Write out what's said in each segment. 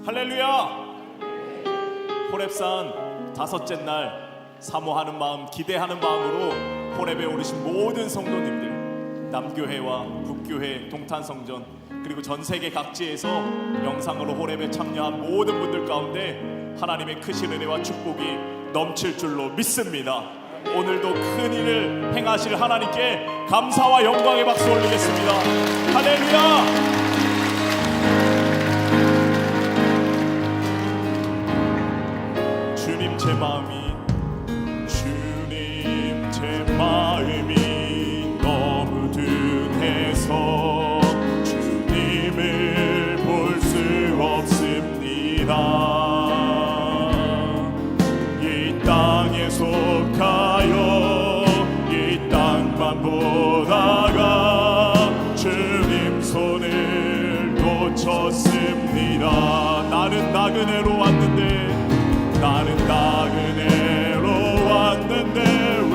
할렐루야. 호렙산 다섯째 날 사모하는 마음, 기대하는 마음으로 호렙에 오르신 모든 성도님들, 남교회와 북교회, 동탄성전 그리고 전 세계 각지에서 영상으로 호렙에 참여한 모든 분들 가운데 하나님의 크신 은혜와 축복이 넘칠 줄로 믿습니다. 오늘도 큰 일을 행하실 하나님께 감사와 영광의 박수 올리겠습니다. 할렐루야. 주님 제 마음이 너무 둔해서 주님을 볼 수 없습니다. 이 땅에 속하여 이 땅만 보다가 주님 손을 놓쳤습니다. 나는 나그네로 왔는데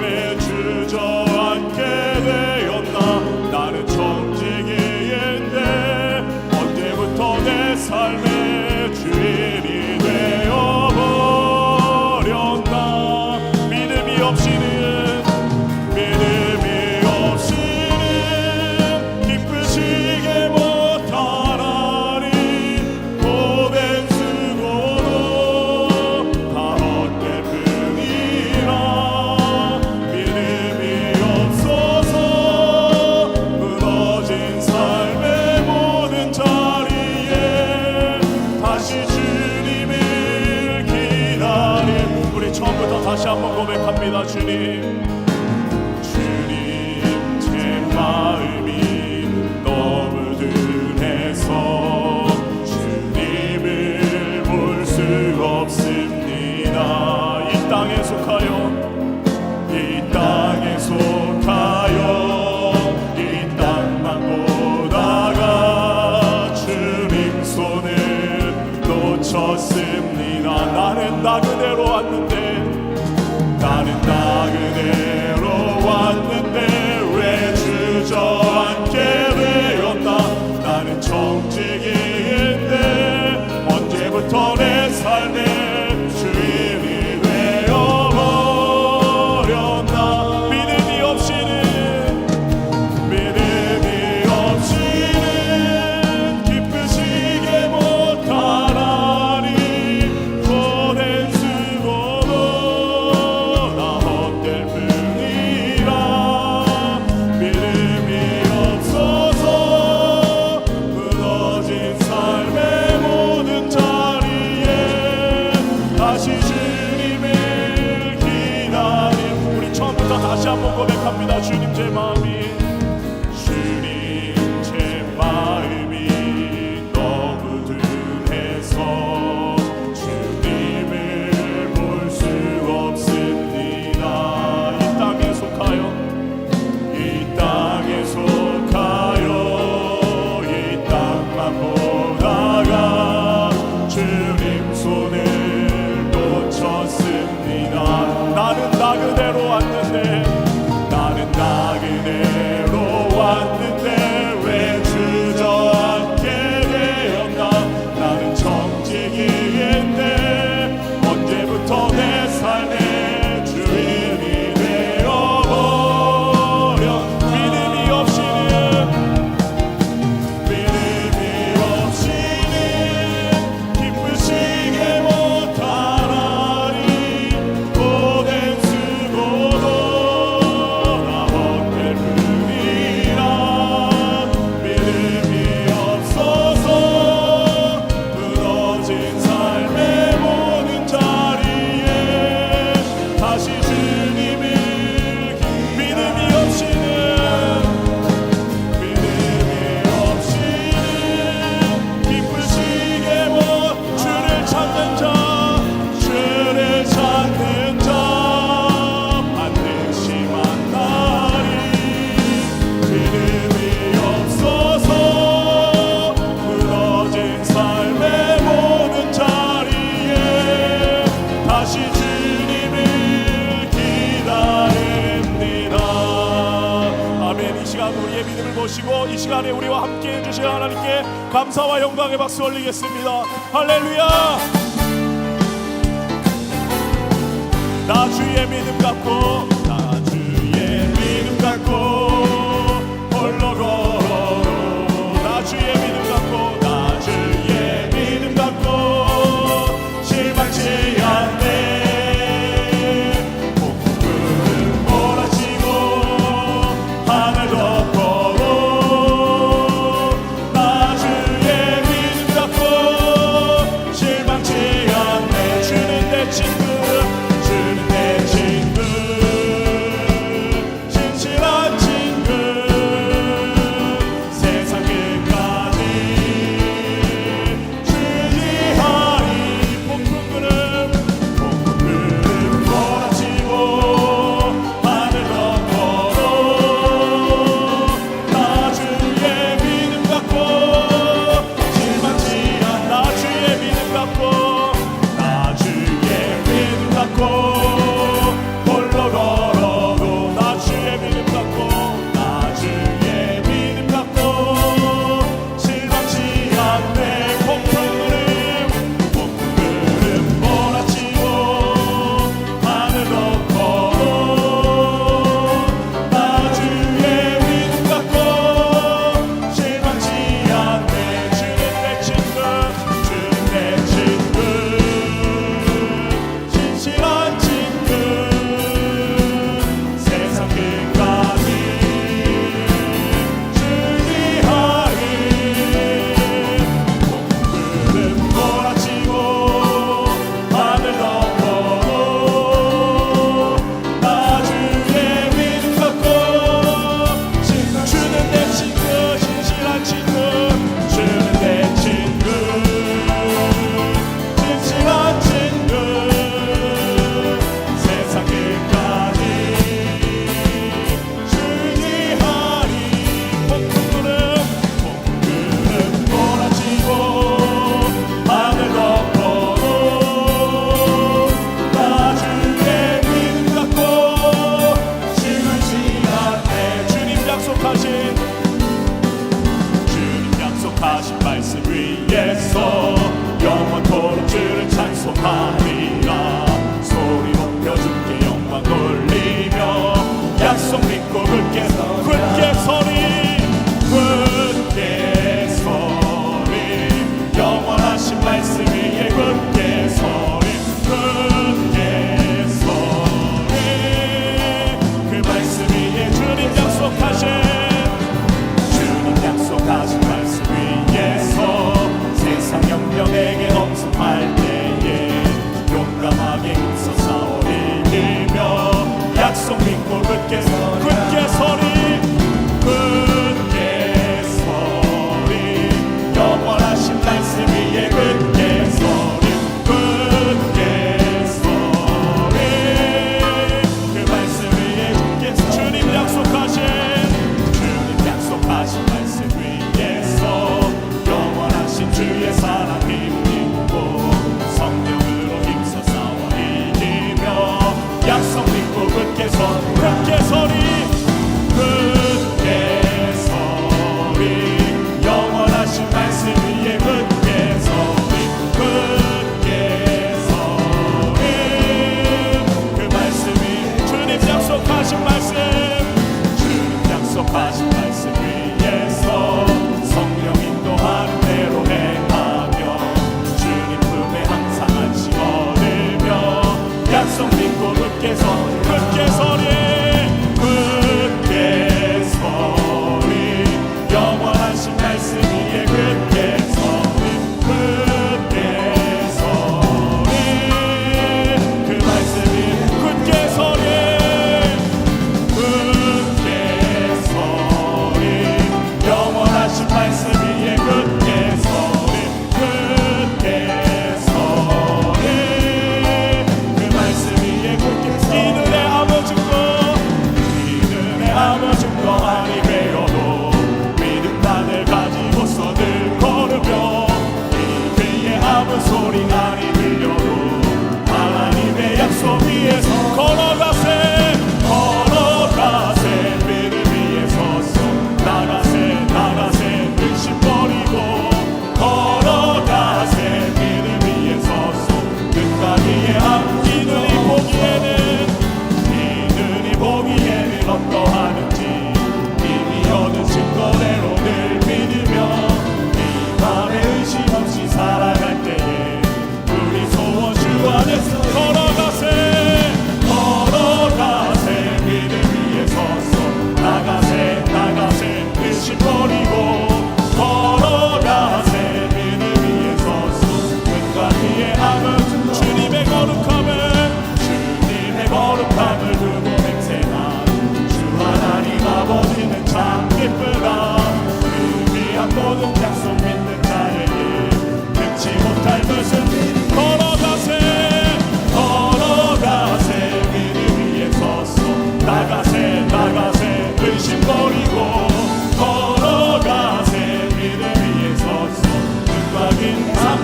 왜 주저앉게 되었나. 나는 청지기인데 언제부터 내 삶의 주인이 되어버렸나. 믿음이 없이는 기쁘시게 못하나니 고된 수고로 다 헛될 뿐이라. 믿음이 없어서 무너진 삶의 모든 자리에 다시 주님을 기다린 우리 처음부터 다시 한번 고백합니다. 주님 제 마음이 너무 둔해서 주님을 볼 수 없습니다. 이 땅에 속하여 이 땅만 보다가 주님 손을 놓쳤습니다. 나는 나그네로 왔는데 왜 주저앉게 되었나. 나는 청지기인데 언제부터 내 삶의 주인이 되어버렸나. 믿음이 없이는 기쁘시게 못하나니 고된 수고로 나 헛될 뿐이라. 믿음이 없어서 무너진 삶의 모든 자리에 감사와 영광의 박수 올리겠습니다. 할렐루야. 나 주의 믿음 갖고, 나 주의 믿음 갖고 홀로 걸어. 나 주의 믿음 갖고, 나 주의 믿음 갖고 실망치 않네. 폭풍은 몰아치고 하늘 덮어도 나 주의 믿음 갖고 실망치 않네. 주는 내 친구, 주는 내 친구, 신실한 친구. 세상 끝까지 주의하리. 폭풍구름 몰아치고 하늘 덮어도 나 주의 믿음 갖고 실망치 않나. 주의 믿음 갖고, 나 주의 믿음 갖고 홀로 걸어도 나 주의 믿음 갖고, 나 주의 믿음 갖고 실망치 않네. 폭풍구름 몰아치고 하늘 덮어도 나 주의 믿음 갖고 실망치 않네. 주는 내 친구, 주는 내 친구, 신실한 친구. 세상 끝까지 주의하리. 폭풍구름 몰아치고 하늘 덮어도 나 주의 믿음 갖고 주는 내 친구, 신실한 친구. 주는 내 친구, 신실한 친구. 세상 끝까지 주의하리. 폭풍구름 몰아치고 하늘 덮어도 나 주의 믿음 갖고 실망치 않네. 주님 약속하신 말씀 위에서 영원토록 주를 찬송하리라. 소리 높여 주께 영광 돌리며 약속 믿고 굳게 서리. 영원하신 말씀 위에 굳게 서리. 그 말씀 위에 주님 약속하신 말씀 위에서 세상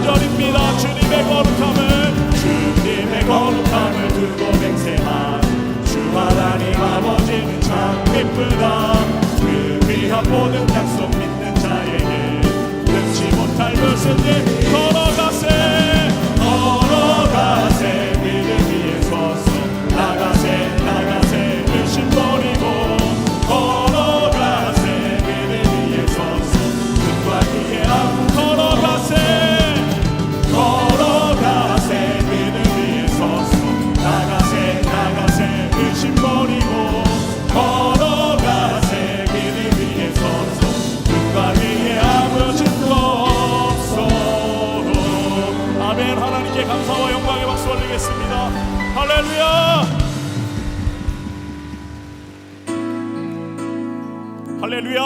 3절입니다. 주님의 거룩함을 두고 맹세한 주 하나님 아버지는 참 기쁘다. 그 귀한 모든 약속 믿는 자에게 능치 못할 것은 걸어가세 믿음 위에 서서 나가세 의심 버리고 걸어가세 믿음 위에 서서 눈과 귀에 아무 걸어가세 믿음 위에 서서 나가세 의심 버리고 걸어가세 믿음 위에 서서 눈과 귀에 아무 증거 없어도. 아멘. 하나님께 감사와 영광의 박수 올리겠습니다. 할렐루야. 할렐루야.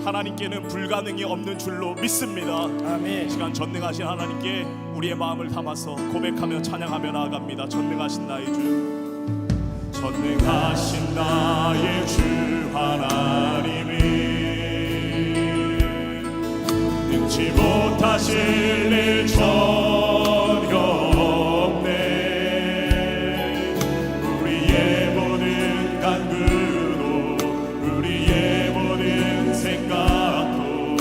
하나님께는 불가능이 없는 줄로 믿습니다. 아멘. 이 시간 전능하신 하나님께 우리의 마음을 담아서 고백하며 찬양하며 나아갑니다. 전능하신 나의 주, 전능하신 나의 주 하나님이 능치 못하실 일 전혀 없네. 우리의 모든 간구도 우리의 모든 생각도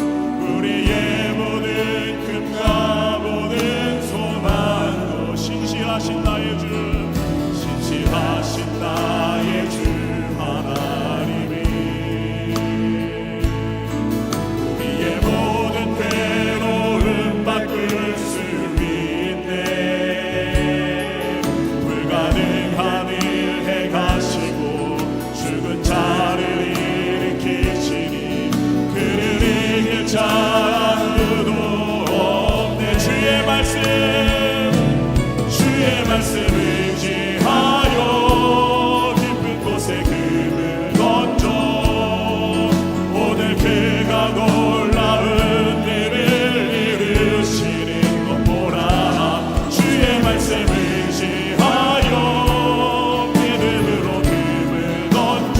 우리의 모든 꿈과 모든 소망도 신실하신 나의 주, 신실하신 나의 주 하나님이 우리의 모든 괴로움 바꿀 수 있네. 불가능한 일 행하시고 죽은 자를 일으키시니 그를 이길 자 아무도 없네. 주의 말씀 의지하여 깊은 곳에 금을 던져 오늘 그가 놀라운 일을 이루시는 것 보라. 주의 말씀 의지하여 믿음으로 금을 던져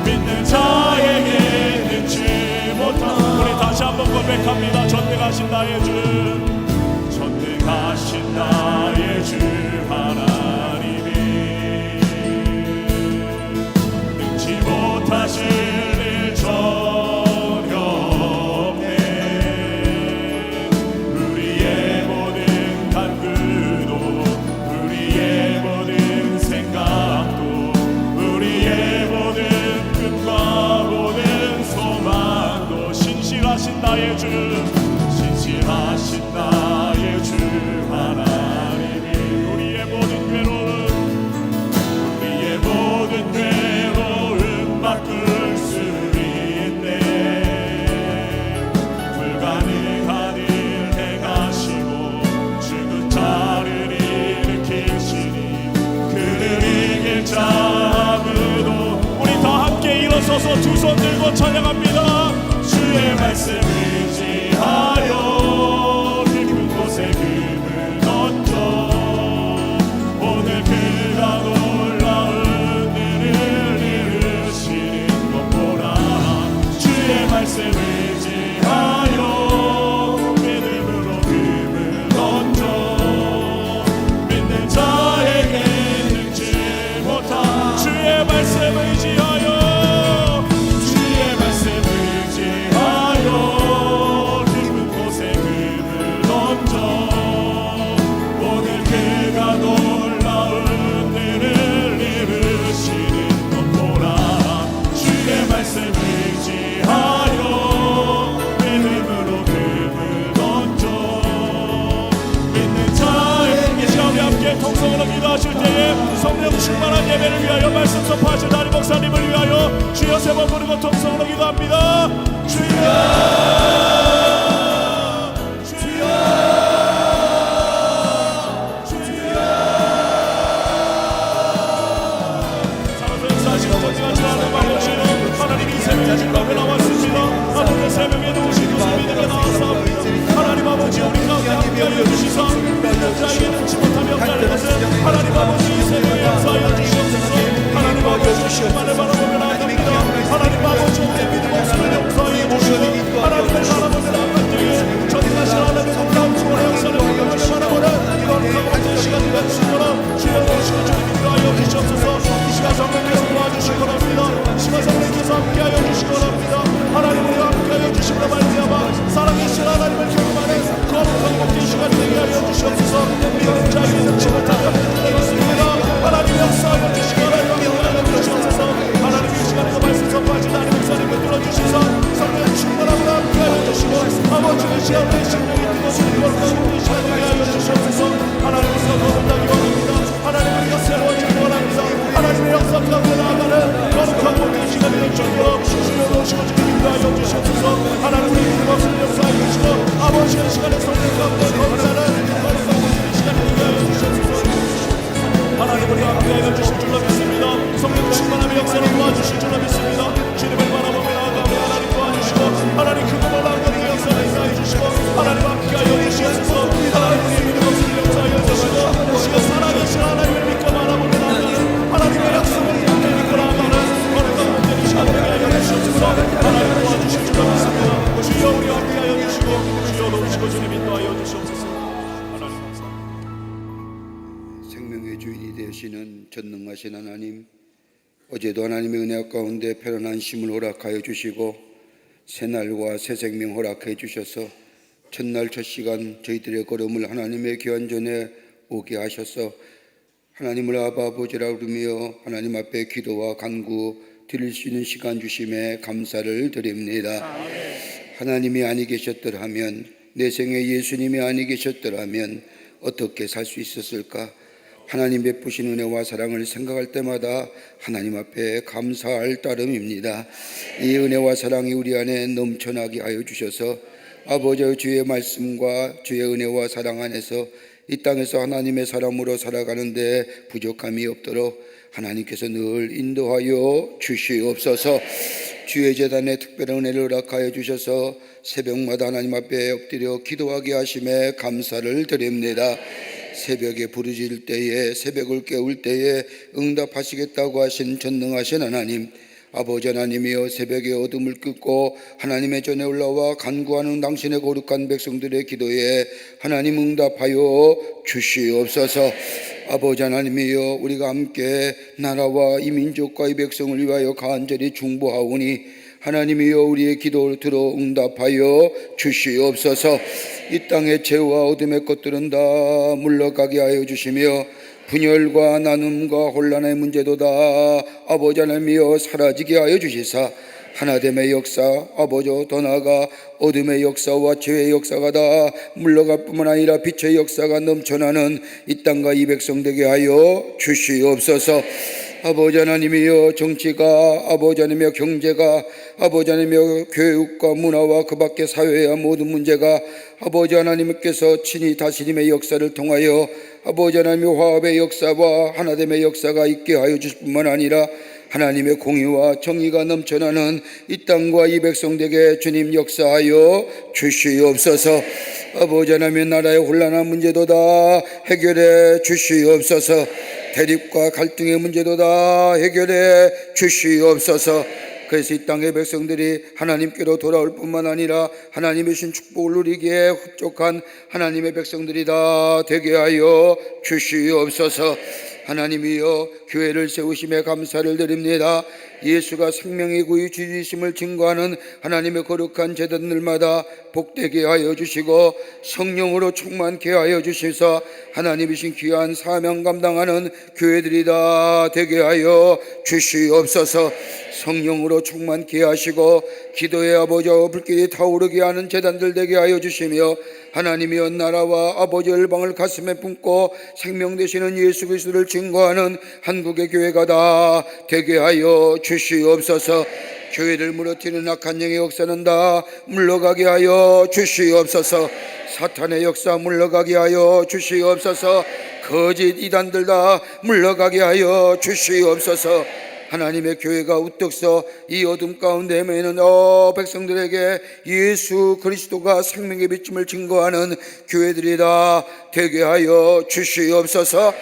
믿는 자에게 능치 못한. 우리 다시 한번 고백합니다. 전능하신 나의 주, 전능하신 나의 주 하나님이 능치 못하실 일 전혀 없네. 우리의 모든 간구도 우리의 모든 생각도 우리의 모든 꿈과 모든 소망도 신실하신 나의 주, 신실하신 나의 주 하나님이 우리의 모든 괴로움 바꿀 수 있네. 불가능한 일 행하시고 죽은 자를 일으키시니 그를 이길 자 아무도. 우리 다 함께 일어서서 두 손 들고 찬양합니다. 주의 말씀 의지하여 깊은 곳에 금을 던져 오늘 그가 놀라운 일을 이루시는 것 보라. 주의 말씀 의지하여 믿음으로 금을 던져 믿는 자에게 능치 못한. 주의 말씀 의지하여 주의 말씀 의지하여 시간 내 심령이 뜨거워지는 것을 시간에 하여 주시옵소서. 하나님께서 거듭나기 원합니다. 하나님 우리가 새로워지기 원합니다. 하나님의 역사 가운데 나아가는 거룩한 모든 시간이 될 줄로 주여 오시고 주님 인도하여 주시옵소서. 하나님 우리 믿음 없는 역사하여 주시고 아버지의 시간에 성령 가운데 거듭나는 거룩한 모든 시간이 되게 하여 주시옵소서. 하나님 우리와 함께하여 주실 줄로 믿습니다. 성령 충만함의 역사를 도와주실 줄로 믿습니다. 주님을 바라보며 나아가며 하나님 도와주시고 하나님 그 꿈을 나아가는 역사를 인도하여 주시고 하나님 함께하여 주시옵소서. 하나님 우리의 믿음 없는 역사하여 주시고 우리가 살아계신 하나님을 믿고 바라보며 나아가는 하나님의 약속을 믿고 나아가는 거룩한 모든 시간을 되게 하여 주시옵소서. 하나님 도와주실 줄로 믿습니다. 주여 우리와 함께하여 주시고 주여 도우시고 주님 인도하여 주시옵소서. 하나님 감사합니다. 생명의 주인이 되시는 전능하신 하나님, 어제도 하나님의 은혜 가운데 편안한 쉼을 허락하여 주시고 새날과 새 생명 허락해 주셔서 첫날 첫 시간 저희들의 걸음을 하나님의 귀한 전에 오게 하셔서 하나님을 아버지라 부르며 하나님 앞에 기도와 간구 드릴 수 있는 시간 주심에 감사를 드립니다. 하나님이 아니 계셨더라면, 내 생에 예수님이 아니 계셨더라면 어떻게 살 수 있었을까? 하나님 베푸신 은혜와 사랑을 생각할 때마다 하나님 앞에 감사할 따름입니다. 이 은혜와 사랑이 우리 안에 넘쳐나게 하여 주셔서 아버지의 주의 말씀과 주의 은혜와 사랑 안에서 이 땅에서 하나님의 사람으로 살아가는데 부족함이 없도록 하나님께서 늘 인도하여 주시옵소서. 주의 제단에 특별한 은혜를 허락하여 주셔서 새벽마다 하나님 앞에 엎드려 기도하게 하심에 감사를 드립니다. 새벽에 부르짖을 때에, 새벽을 깨울 때에 응답하시겠다고 하신 전능하신 하나님, 아버지 하나님이여, 새벽의 어둠을 끄고 하나님의 전에 올라와 간구하는 당신의 거룩한 백성들의 기도에 하나님 응답하여 주시옵소서. 아버지 하나님이여, 우리가 함께 나라와 이 민족과 이 백성을 위하여 간절히 중보하오니 하나님이여, 우리의 기도를 들어 응답하여 주시옵소서. 이 땅의 죄와 어둠의 것들은 다 물러가게 하여 주시며 분열과 나눔과 혼란의 문제도 다 아버지 하나님이여 사라지게 하여 주시사 하나됨의 역사, 아버지 더 나아가 어둠의 역사와 죄의 역사가 다 물러갈 뿐만 아니라 빛의 역사가 넘쳐나는 이 땅과 이 백성 되게 하여 주시옵소서. 아버지 하나님이여, 정치가, 아버지 하나님이여, 경제가, 아버지 하나님이여, 교육과 문화와 그 밖의 사회와 모든 문제가 아버지 하나님께서 친히 다스림의 역사를 통하여 아버지 하나님의 화합의 역사와 하나됨의 역사가 있게 하여 주실 뿐만 아니라 하나님의 공의와 정의가 넘쳐나는 이 땅과 이 백성에게 주님 역사하여 주시옵소서. 아버지 하나님의 나라의 혼란한 문제도 다 해결해 주시옵소서. 대립과 갈등의 문제도 다 해결해 주시옵소서. 그래서 이 땅의 백성들이 하나님께로 돌아올 뿐만 아니라 하나님의 신 축복을 누리기에 흡족한 하나님의 백성들이 다 되게 하여 주시옵소서. 하나님이여, 교회를 세우심에 감사를 드립니다. 예수가 생명의 구유 주이심을 증거하는 하나님의 거룩한 제단들마다 복되게 하여 주시고 성령으로 충만케 하여 주셔서 하나님이신 귀한 사명 감당하는 교회들이 다 되게 하여 주시옵소서. 성령으로 충만케 하시고 기도의 아버지와 불길이 타오르게 하는 제단들 되게 하여 주시며 하나님이여, 나라와 아버지 열방을 가슴에 품고 생명 되시는 예수 그리스도를 증거하는 한국의 교회가 다 되게 하여 주시옵소서. 교회를 무너뜨리는 악한 영의 역사는 다 물러가게 하여 주시옵소서. 사탄의 역사 물러가게 하여 주시옵소서. 거짓 이단들 다 물러가게 하여 주시옵소서. 하나님의 교회가 우뚝 서 이 어둠 가운데 헤매는 백성들에게 예수 그리스도가 생명의 비침을 증거하는 교회들이 다 되게 하여 주시옵소서.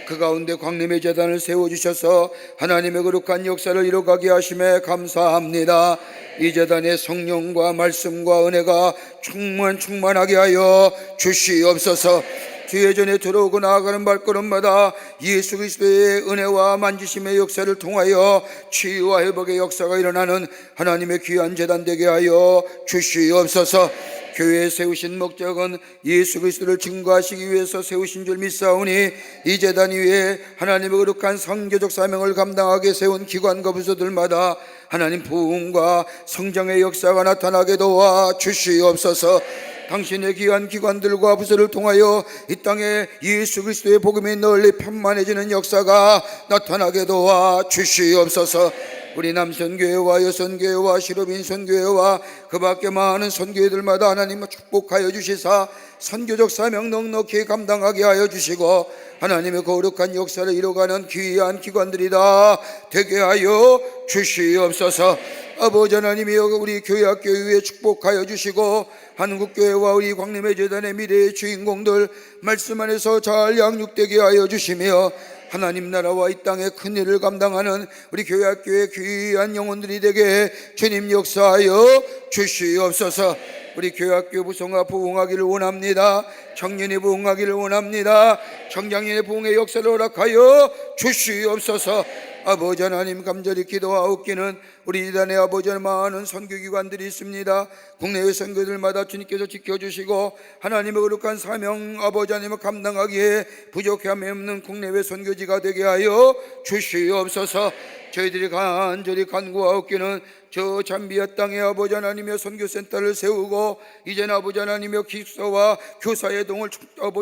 그 가운데 광림의 제단을 세워주셔서 하나님의 거룩한 역사를 이루어가게 하심에 감사합니다. 이 제단에 성령과 말씀과 은혜가 충만하게 하여 주시옵소서. 주의 전에 들어오고 나아가는 발걸음마다 예수 그리스도의 은혜와 만지심의 역사를 통하여 치유와 회복의 역사가 일어나는 하나님의 귀한 제단 되게 하여 주시옵소서. 교회에 세우신 목적은 예수 그리스도를 증거하시기 위해서 세우신 줄 믿사오니 이 제단 위에 하나님의 거룩한 선교적 사명을 감당하게 세운 기관과 부서들마다 하나님 부흥과 성장의 역사가 나타나게 도와 주시옵소서. 당신의 귀한 기관들과 부서를 통하여 이 땅에 예수 그리스도의 복음이 널리 편만해지는 역사가 나타나게 도와 주시옵소서. 우리 남선교회와 여선교회와 시로빈 선교회와 그 밖에 많은 선교회들마다 하나님 축복하여 주시사 선교적 사명 넉넉히 감당하게 하여 주시고 하나님의 거룩한 역사를 이뤄가는 귀한 기관들이다 되게 하여 주시옵소서. 아버지 하나님이여, 우리 교회학교 위에 축복하여 주시고 한국교회와 우리 광림의 재단의 미래의 주인공들 말씀 안에서 잘 양육되게 하여 주시며 하나님 나라와 이 땅의 큰 일을 감당하는 우리 교회학교의 귀한 영혼들이 되게 주님 역사하여 주시옵소서. 우리 교회학교 부성화 부흥하기를 원합니다. 청년이 부흥하기를 원합니다. 청장년의 부흥의 역사를 허락하여 주시옵소서. 아버지 하나님, 간절히 기도하옵기는 우리 이단의 아버지 많은 선교기관들이 있습니다. 국내외 선교들마다 주님께서 지켜주시고 하나님의 거룩한 사명 아버지 하나님을 감당하기에 부족함이 없는 국내외 선교지가 되게 하여 주시옵소서. 저희들이 간절히 간구하옵기는 저 잠비아 땅에 아버지 하나님의 선교센터를 세우고 이제는 아버지 하나님의 기숙사와 교사의 동을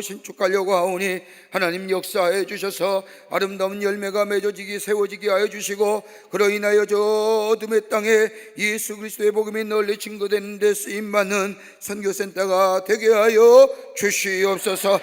신축하려고 하오니 하나님 역사해 주셔서 아름다운 열매가 맺어지기 세워지게 하여 주시고 그로 인하여 저 어둠의 땅에 예수 그리스도의 복음이 널리 증거되는 데 쓰임받는 선교센터가 되게 하여 주시옵소서.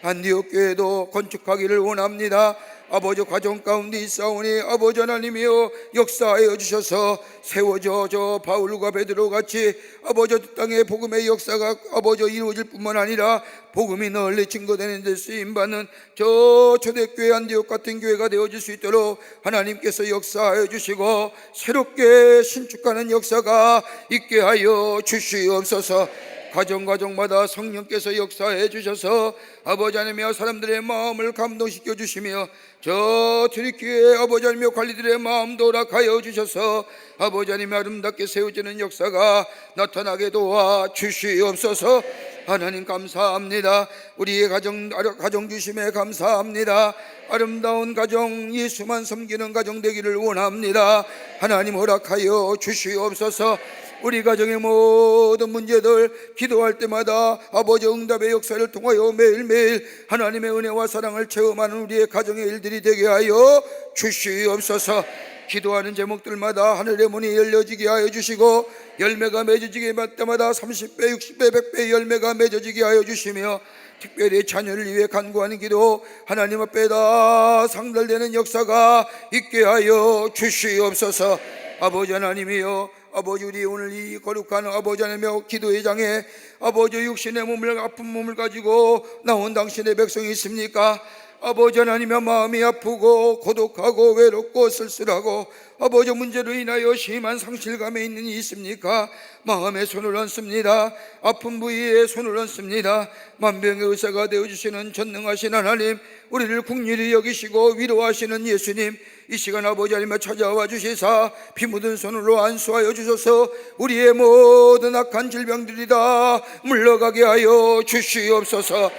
안디옥 교회도 건축하기를 원합니다. 아버지 가정 가운데 있사오니 아버지 하나님이여 역사하여 주셔서 세워져 저 바울과 베드로 같이 아버지 땅의 복음의 역사가 아버지 이루어질 뿐만 아니라 복음이 널리 증거되는 데 쓰임받는 저 초대교회 안디옥 같은 교회가 되어질 수 있도록 하나님께서 역사하여 주시고 새롭게 신축하는 역사가 있게 하여 주시옵소서. 가정마다 성령께서 역사해 주셔서 아버지 하나님이여 사람들의 마음을 감동시켜 주시며 저 주님께 아버지 하나님이여 관리들의 마음도 허락하여 주셔서 아버지 하나님의 아름답게 세워지는 역사가 나타나게 도와 주시옵소서. 하나님 감사합니다. 우리의 가정 주심에 감사합니다. 아름다운 가정, 예수만 섬기는 가정 되기를 원합니다. 하나님 허락하여 주시옵소서. 우리 가정의 모든 문제들 기도할 때마다 아버지 응답의 역사를 통하여 매일매일 하나님의 은혜와 사랑을 체험하는 우리의 가정의 일들이 되게 하여 주시옵소서. 기도하는 제목들마다 하늘의 문이 열려지게 하여 주시고 열매가 맺어지게 할 때마다 30배, 60배, 100배 열매가 맺어지게 하여 주시며 특별히 자녀를 위해 간구하는 기도 하나님 앞에 다 상달되는 역사가 있게 하여 주시옵소서. 아버지 하나님이여, 아버지 우리 오늘 이 거룩한 아버지 하나님의 기도의 장에 아버지 육신의 몸을 아픈 몸을 가지고 나온 당신의 백성이 있습니까? 아버지 하나님의 마음이 아프고 고독하고 외롭고 쓸쓸하고 아버지 문제로 인하여 심한 상실감에 있는 이 있습니까? 마음에 손을 얹습니다. 아픈 부위에 손을 얹습니다. 만병의 의사가 되어주시는 전능하신 하나님, 우리를 긍휼히 여기시고 위로하시는 예수님, 이 시간 아버지 하나님을 찾아와 주시사 피 묻은 손으로 안수하여 주셔서 우리의 모든 악한 질병들이 다 물러가게 하여 주시옵소서.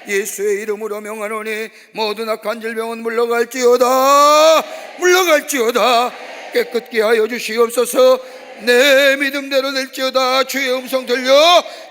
예수의 이름으로 명하노니 모든 악한 질병은 물러갈지어다, 물러갈지어다. 깨끗게 하여 주시옵소서. 내 믿음대로 될지어다. 주의 음성 들려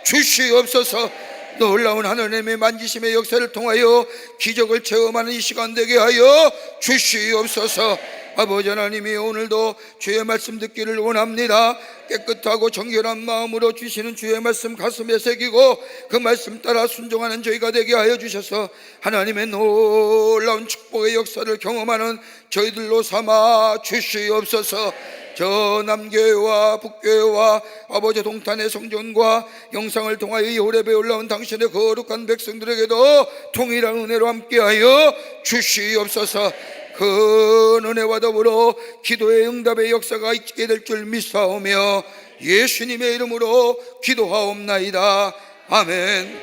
주시옵소서. 놀라운 하나님의 만지심의 역사를 통하여 기적을 체험하는 이 시간 되게 하여 주시옵소서. 아버지 하나님이 오늘도 주의 말씀 듣기를 원합니다. 깨끗하고 정결한 마음으로 주시는 주의 말씀 가슴에 새기고 그 말씀 따라 순종하는 저희가 되게 하여 주셔서 하나님의 놀라운 축복의 역사를 경험하는 저희들로 삼아 주시옵소서. 저 남교회와 북교회와 아버지 동탄의 성전과 영상을 통하여 이 호렙에 올라온 당신의 거룩한 백성들에게도 통일한 은혜로 함께하여 주시옵소서. 그 은혜와 더불어 기도의 응답의 역사가 있게 될 줄 믿사오며 예수님의 이름으로 기도하옵나이다. 아멘.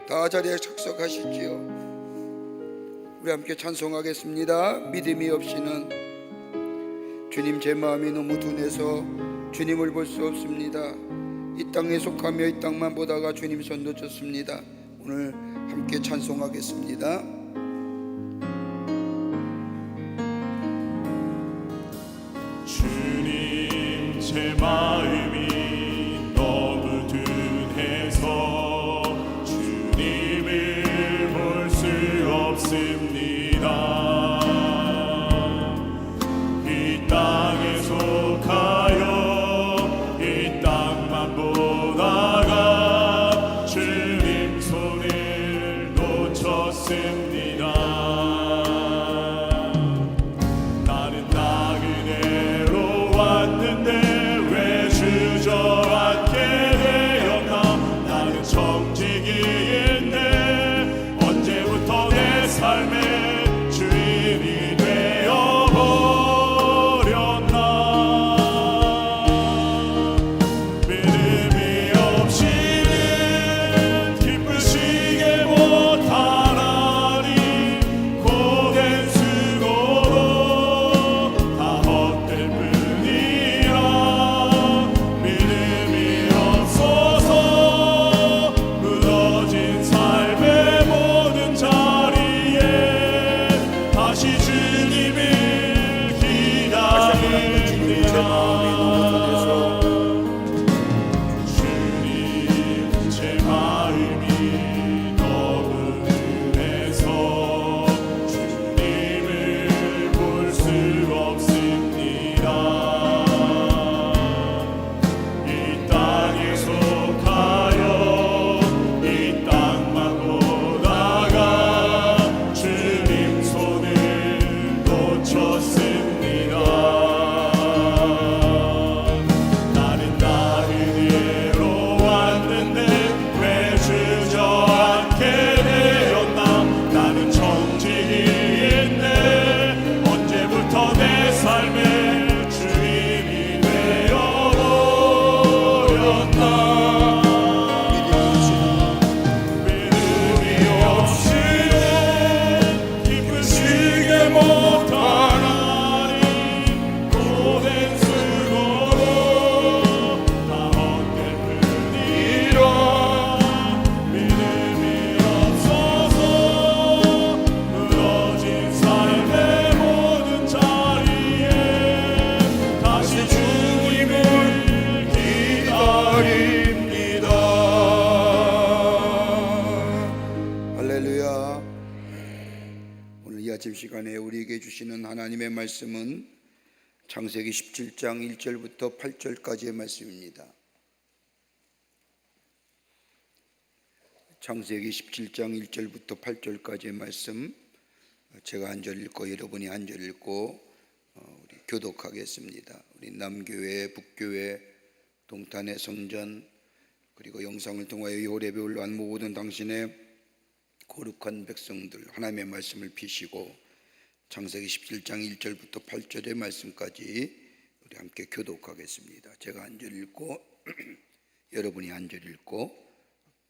다 자리에 착석하시지요. 우리 함께 찬송하겠습니다. 믿음이 없이는 주님, 제 마음이 너무 둔해서 주님을 볼 수 없습니다. 이 땅에 속하며 이 땅만 보다가 주님 손 놓쳤습니다. 오늘 함께 찬송하겠습니다. 주님, 제 마음이 너무 둔해서 없습니다. 나는 나 그대로 왔는데 왜 주저앉게 되었나. 나는 정직이인데 언제부터 내 삶의 주인이 되어버렸나. 믿음이 없이는 기쁘시게 못하나니 고된 수고로 다 헛될 뿐이라. 믿음이 없어서 무너진 삶의 모든 자리에 다시 주님을 기다립니다. 주님, 제 마음이 너무 흔해서 주님을 볼 수 없습니다. 이 땅에 속하여 이 땅만 보다가 주님 손을 놓쳤습니다. 나는 나 그대로 왔는데 왜 주저앉게 되었나. 나는 정직이인데 언제부터 내 삶의 주인이 되어버렸나. 믿음이 없이는 기쁘시게 못하나니 고된 수고로 다 헛될 뿐이라. 믿음이 없어서 무너진 삶의 모든 자리에 다시 주님을 기다립니다. 할렐루야. 오늘 이 아침 시간에 우리에게 주시는 하나님의 말씀은 창세기 17장 1절부터 8절까지의 말씀입니다. 창세기 17장 1절부터 8절까지의 말씀, 제가 한 절 읽고 여러분이 한 절 읽고 우리 교독하겠습니다. 우리 남교회, 북교회, 동탄의 성전, 그리고 영상을 통하여 이 호렙에 올라온 모든 당신의 거룩한 백성들, 하나님의 말씀을 비시고 창세기 17장 1절부터 8절의 말씀까지 우리 함께 교독하겠습니다. 제가 한 절 읽고 여러분이 한 절 읽고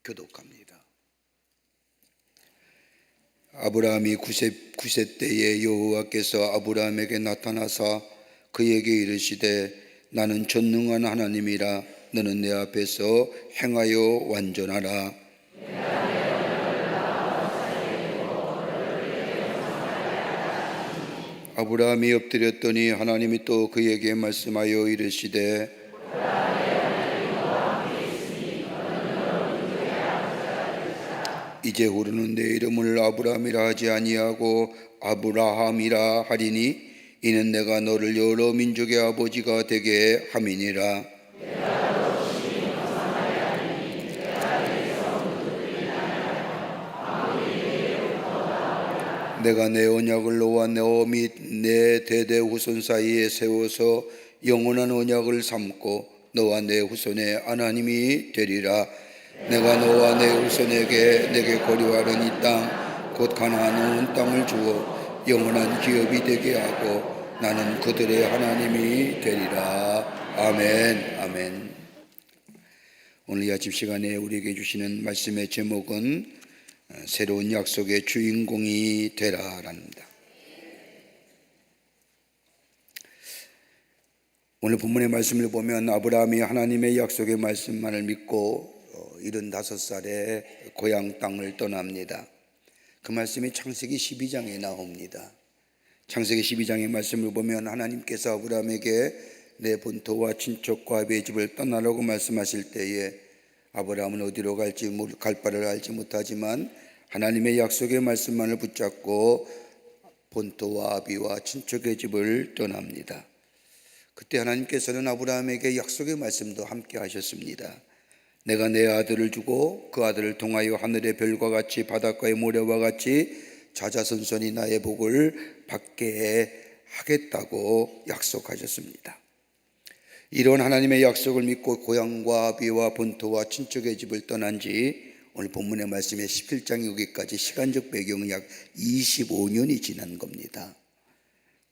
교독합니다. 아브라함이 9세 때에 여호와께서 아브라함에게 나타나사 그에게 이르시되 나는 전능한 하나님이라. 너는 내 앞에서 행하여 완전하라. 아브라함이 엎드렸더니 하나님이 또 그에게 말씀하여 이르시되 이제후로는 내 이름을 아브라함이라 하지 아니하고 아브라함이라 하리니 이는 내가 너를 여러 민족의 아버지가 되게 함이니라. 내가 내 언약을 너와 너 및 내 대대 후손 사이에 세워서 영원한 언약을 삼고 너와 내 후손의 하나님이 되리라. 내가 너와 내 후손에게 내게 거류하는 이 땅 곧 가나안 온 땅을 주어 영원한 기업이 되게 하고 나는 그들의 하나님이 되리라. 아멘. 아멘. 오늘 이 아침 시간에 우리에게 주시는 말씀의 제목은 새로운 약속의 주인공이 되라랍니다. 오늘 본문의 말씀을 보면 아브라함이 하나님의 약속의 말씀만을 믿고 75살에 고향 땅을 떠납니다. 그 말씀이 창세기 12장에 나옵니다. 창세기 12장의 말씀을 보면 하나님께서 아브라함에게 내 본토와 친척과 아비의 집을 떠나라고 말씀하실 때에 아브라함은 어디로 갈지 갈 바를 알지 못하지만 하나님의 약속의 말씀만을 붙잡고 본토와 아비와 친척의 집을 떠납니다. 그때 하나님께서는 아브라함에게 약속의 말씀도 함께 하셨습니다. 내가 내 아들을 주고 그 아들을 통하여 하늘의 별과 같이 바닷가의 모래와 같이 자자손손이 나의 복을 받게 하겠다고 약속하셨습니다. 이런 하나님의 약속을 믿고 고향과 비와 본토와 친척의 집을 떠난 지 오늘 본문의 말씀에 17장에 오기까지 시간적 배경은 약 25년이 지난 겁니다.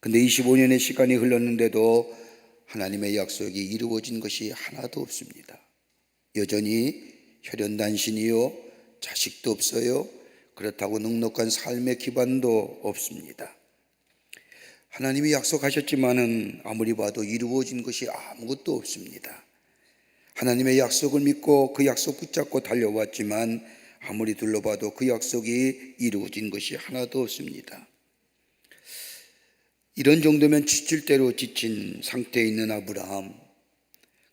근데 25년의 시간이 흘렀는데도 하나님의 약속이 이루어진 것이 하나도 없습니다. 여전히 혈연단신이요, 자식도 없어요. 그렇다고 넉넉한 삶의 기반도 없습니다. 하나님이 약속하셨지만은 아무리 봐도 이루어진 것이 아무것도 없습니다. 하나님의 약속을 믿고 그 약속 붙잡고 달려왔지만 아무리 둘러봐도 그 약속이 이루어진 것이 하나도 없습니다. 이런 정도면 지칠 대로 지친 상태에 있는 아브라함.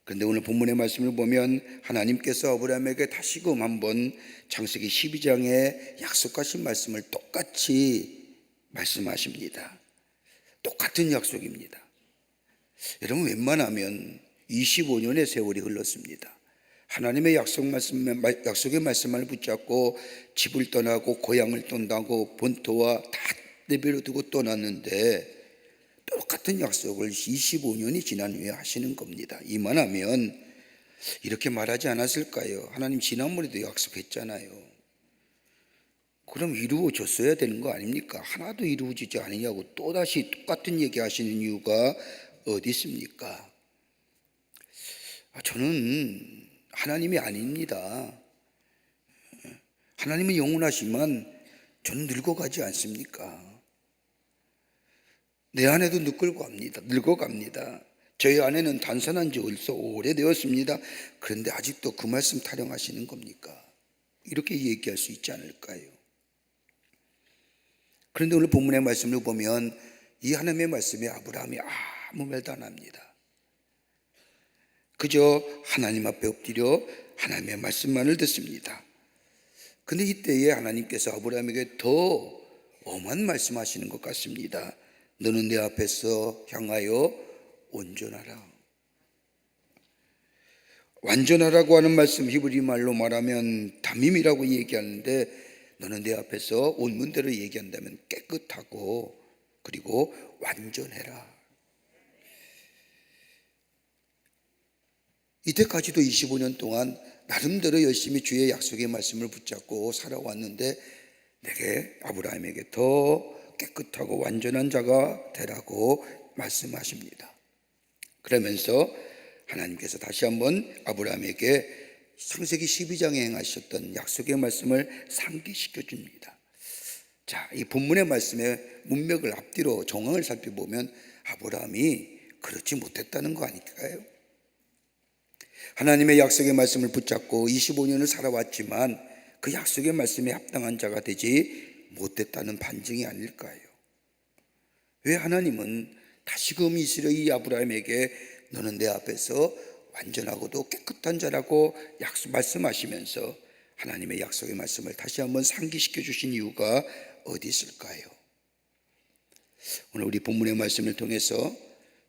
그런데 오늘 본문의 말씀을 보면 하나님께서 아브라함에게 다시금 한번 창세기 12장에 약속하신 말씀을 똑같이 말씀하십니다. 똑같은 약속입니다. 여러분, 웬만하면 25년의 세월이 흘렀습니다. 하나님의 약속의 말씀을 붙잡고 집을 떠나고 고향을 떠나고 본토와 다 내버려 두고 떠났는데 똑같은 약속을 25년이 지난 후에 하시는 겁니다. 이만하면 이렇게 말하지 않았을까요? 하나님 지난번에도 약속했잖아요. 그럼 이루어졌어야 되는 거 아닙니까? 하나도 이루어지지 않느냐고 또다시 똑같은 얘기 하시는 이유가 어디 있습니까? 저는 하나님이 아닙니다. 하나님은 영원하시지만 저는 늙어가지 않습니까? 내 아내도 늙어갑니다. 저희 아내는 단선한 지 벌써 오래되었습니다. 그런데 아직도 그 말씀 타령하시는 겁니까? 이렇게 얘기할 수 있지 않을까요? 그런데 오늘 본문의 말씀을 보면 이 하나님의 말씀에 아브라함이 아무 말도 안 합니다. 그저 하나님 앞에 엎드려 하나님의 말씀만을 듣습니다. 그런데 이때에 하나님께서 아브라함에게 더 엄한 말씀하시는 것 같습니다. 너는 내 앞에서 향하여 온전하라. 완전하라고 하는 말씀, 히브리 말로 말하면 담임이라고 얘기하는데, 너는 내 앞에서 원문대로 얘기한다면 깨끗하고 그리고 완전해라. 이때까지도 25년 동안 나름대로 열심히 주의 약속의 말씀을 붙잡고 살아왔는데 내게 아브라함에게 더 깨끗하고 완전한 자가 되라고 말씀하십니다. 그러면서 하나님께서 다시 한번 아브라함에게 창세기 12장에 행하셨던 약속의 말씀을 상기시켜 줍니다. 자, 이 본문의 말씀의 문맥을 앞뒤로 정황을 살펴보면 아브라함이 그렇지 못했다는 거 아닐까요? 하나님의 약속의 말씀을 붙잡고 25년을 살아왔지만 그 약속의 말씀에 합당한 자가 되지 못했다는 반증이 아닐까요? 왜 하나님은 다시금 이스라엘 아브라함에게 너는 내 앞에서 완전하고도 깨끗한 자라고 말씀하시면서 하나님의 약속의 말씀을 다시 한번 상기시켜 주신 이유가 어디 있을까요? 오늘 우리 본문의 말씀을 통해서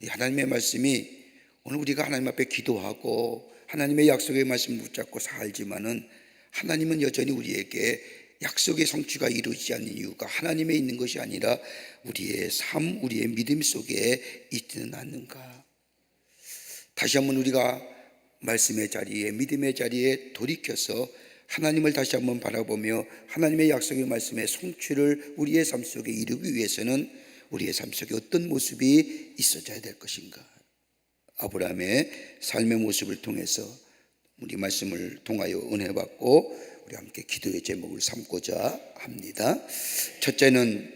이 하나님의 말씀이 오늘 우리가 하나님 앞에 기도하고 하나님의 약속의 말씀을 붙잡고 살지만은 하나님은 여전히 우리에게 약속의 성취가 이루어지지 않는 이유가 하나님에 있는 것이 아니라 우리의 삶, 우리의 믿음 속에 있지는 않는가? 다시 한번 우리가 말씀의 자리에, 믿음의 자리에 돌이켜서 하나님을 다시 한번 바라보며 하나님의 약속의 말씀의 성취를 우리의 삶 속에 이루기 위해서는 우리의 삶 속에 어떤 모습이 있어져야 될 것인가? 아브라함의 삶의 모습을 통해서 우리 말씀을 통하여 은혜 받고 우리 함께 기도의 제목을 삼고자 합니다. 첫째는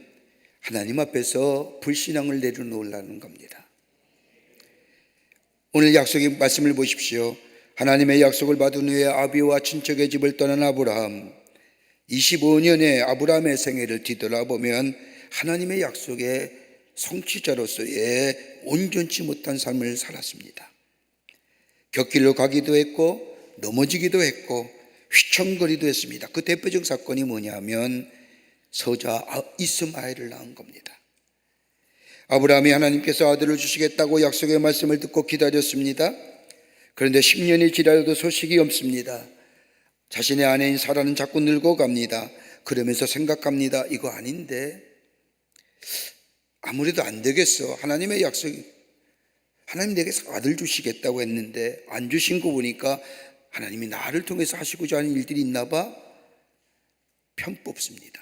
하나님 앞에서 불신앙을 내려놓으라는 겁니다. 오늘 약속의 말씀을 보십시오. 하나님의 약속을 받은 후에 아비와 친척의 집을 떠난 아브라함, 25년의 아브라함의 생애를 뒤돌아보면 하나님의 약속의 성취자로서의 온전치 못한 삶을 살았습니다. 곁길로 가기도 했고 넘어지기도 했고 휘청거리도 했습니다. 그 대표적 사건이 뭐냐면 서자 이스마엘을 낳은 겁니다. 아브라함이 하나님께서 아들을 주시겠다고 약속의 말씀을 듣고 기다렸습니다. 그런데 10년이 지나도 소식이 없습니다. 자신의 아내인 사라는 자꾸 늙어갑니다. 그러면서 생각합니다. 이거 아닌데 아무래도 안 되겠어. 하나님의 약속이, 하나님 내게서 아들 주시겠다고 했는데 안 주신 거 보니까 하나님이 나를 통해서 하시고자 하는 일들이 있나 봐. 편 뽑습니다.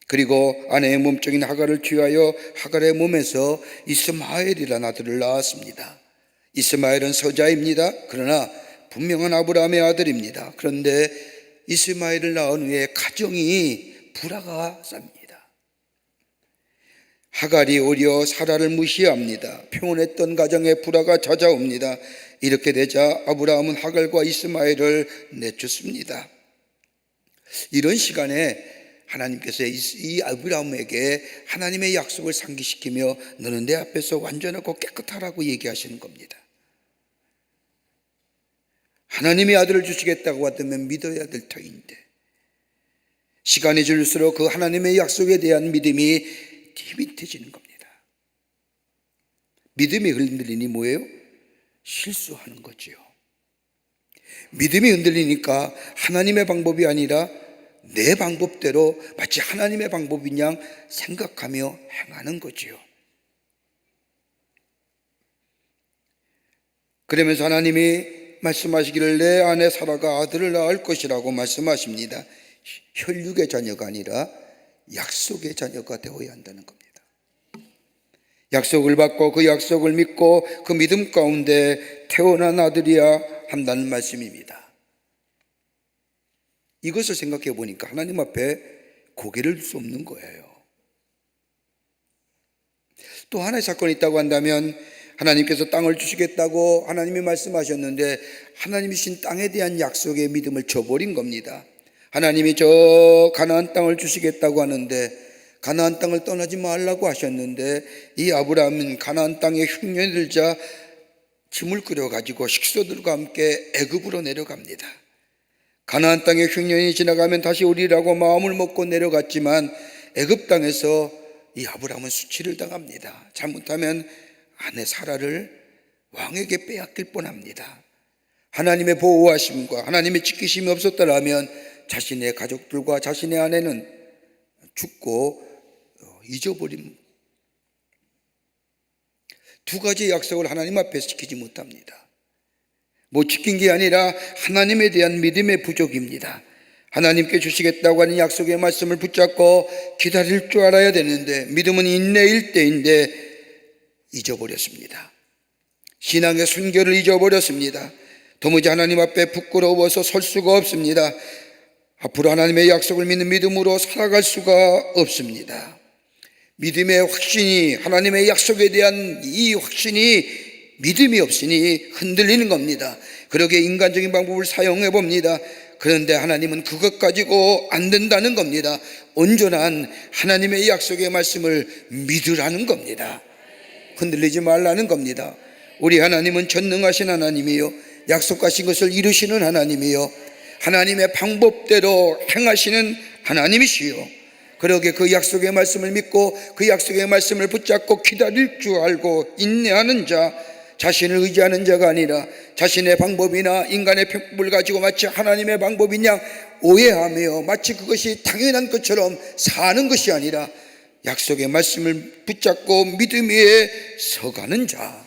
그리고 아내의 몸종인 하갈을 취하여 하갈의 몸에서 이스마엘이라는 아들을 낳았습니다. 이스마엘은 서자입니다. 그러나 분명한 아브라함의 아들입니다. 그런데 이스마엘을 낳은 후에 가정이 불화가 쌉니다. 하갈이 오히려 사라를 무시합니다. 평온했던 가정에 불화가 찾아옵니다. 이렇게 되자 아브라함은 하갈과 이스마엘을 내쫓습니다. 이런 시간에 하나님께서 이 아브라함에게 하나님의 약속을 상기시키며 너는 내 앞에서 완전하고 깨끗하라고 얘기하시는 겁니다. 하나님의 아들을 주시겠다고 하다면 믿어야 될 터인데 시간이 지날수록 그 하나님의 약속에 대한 믿음이 희미해지는 겁니다. 믿음이 흔들리니 뭐예요? 실수하는 거지요. 믿음이 흔들리니까 하나님의 방법이 아니라 내 방법대로 마치 하나님의 방법인 양 생각하며 행하는 거지요. 그러면서 하나님이 말씀하시기를 내 아내 사라가 아들을 낳을 것이라고 말씀하십니다. 혈육의 자녀가 아니라 약속의 자녀가 되어야 한다는 겁니다. 약속을 받고 그 약속을 믿고 그 믿음 가운데 태어난 아들이야 한다는 말씀입니다. 이것을 생각해 보니까 하나님 앞에 고개를 들 수 없는 거예요. 또 하나의 사건이 있다고 한다면 하나님께서 땅을 주시겠다고 하나님이 말씀하셨는데 하나님이 주신 땅에 대한 약속의 믿음을 저버린 겁니다. 하나님이 저 가나안 땅을 주시겠다고 하는데 가나안 땅을 떠나지 말라고 하셨는데 이 아브라함은 가나안 땅에 흉년이 들자 짐을 끌어가지고 식소들과 함께 애굽으로 내려갑니다. 가나안 땅에 흉년이 지나가면 다시 오리라고 마음을 먹고 내려갔지만 애굽 땅에서 이 아브라함은 수치를 당합니다. 잘못하면 아내 사라를 왕에게 빼앗길 뻔합니다. 하나님의 보호하심과 하나님의 지키심이 없었더라면 자신의 가족들과 자신의 아내는 죽고 잊어버린 두 가지 약속을 하나님 앞에서 지키지 못합니다. 못 지킨 게 아니라 하나님에 대한 믿음의 부족입니다. 하나님께 주시겠다고 하는 약속의 말씀을 붙잡고 기다릴 줄 알아야 되는데 믿음은 인내일 때인데 잊어버렸습니다. 신앙의 순결을 잊어버렸습니다. 도무지 하나님 앞에 부끄러워서 설 수가 없습니다. 앞으로 하나님의 약속을 믿는 믿음으로 살아갈 수가 없습니다. 믿음의 확신이, 하나님의 약속에 대한 이 확신이 믿음이 없으니 흔들리는 겁니다. 그러게 인간적인 방법을 사용해 봅니다. 그런데 하나님은 그것 가지고 안 된다는 겁니다. 온전한 하나님의 약속의 말씀을 믿으라는 겁니다. 흔들리지 말라는 겁니다. 우리 하나님은 전능하신 하나님이요 약속하신 것을 이루시는 하나님이요 하나님의 방법대로 행하시는 하나님이시요 그러게 그 약속의 말씀을 믿고 그 약속의 말씀을 붙잡고 기다릴 줄 알고 인내하는 자, 자신을 의지하는 자가 아니라 자신의 방법이나 인간의 편법을 가지고 마치 하나님의 방법인 양 오해하며 마치 그것이 당연한 것처럼 사는 것이 아니라 약속의 말씀을 붙잡고 믿음 위에 서가는 자,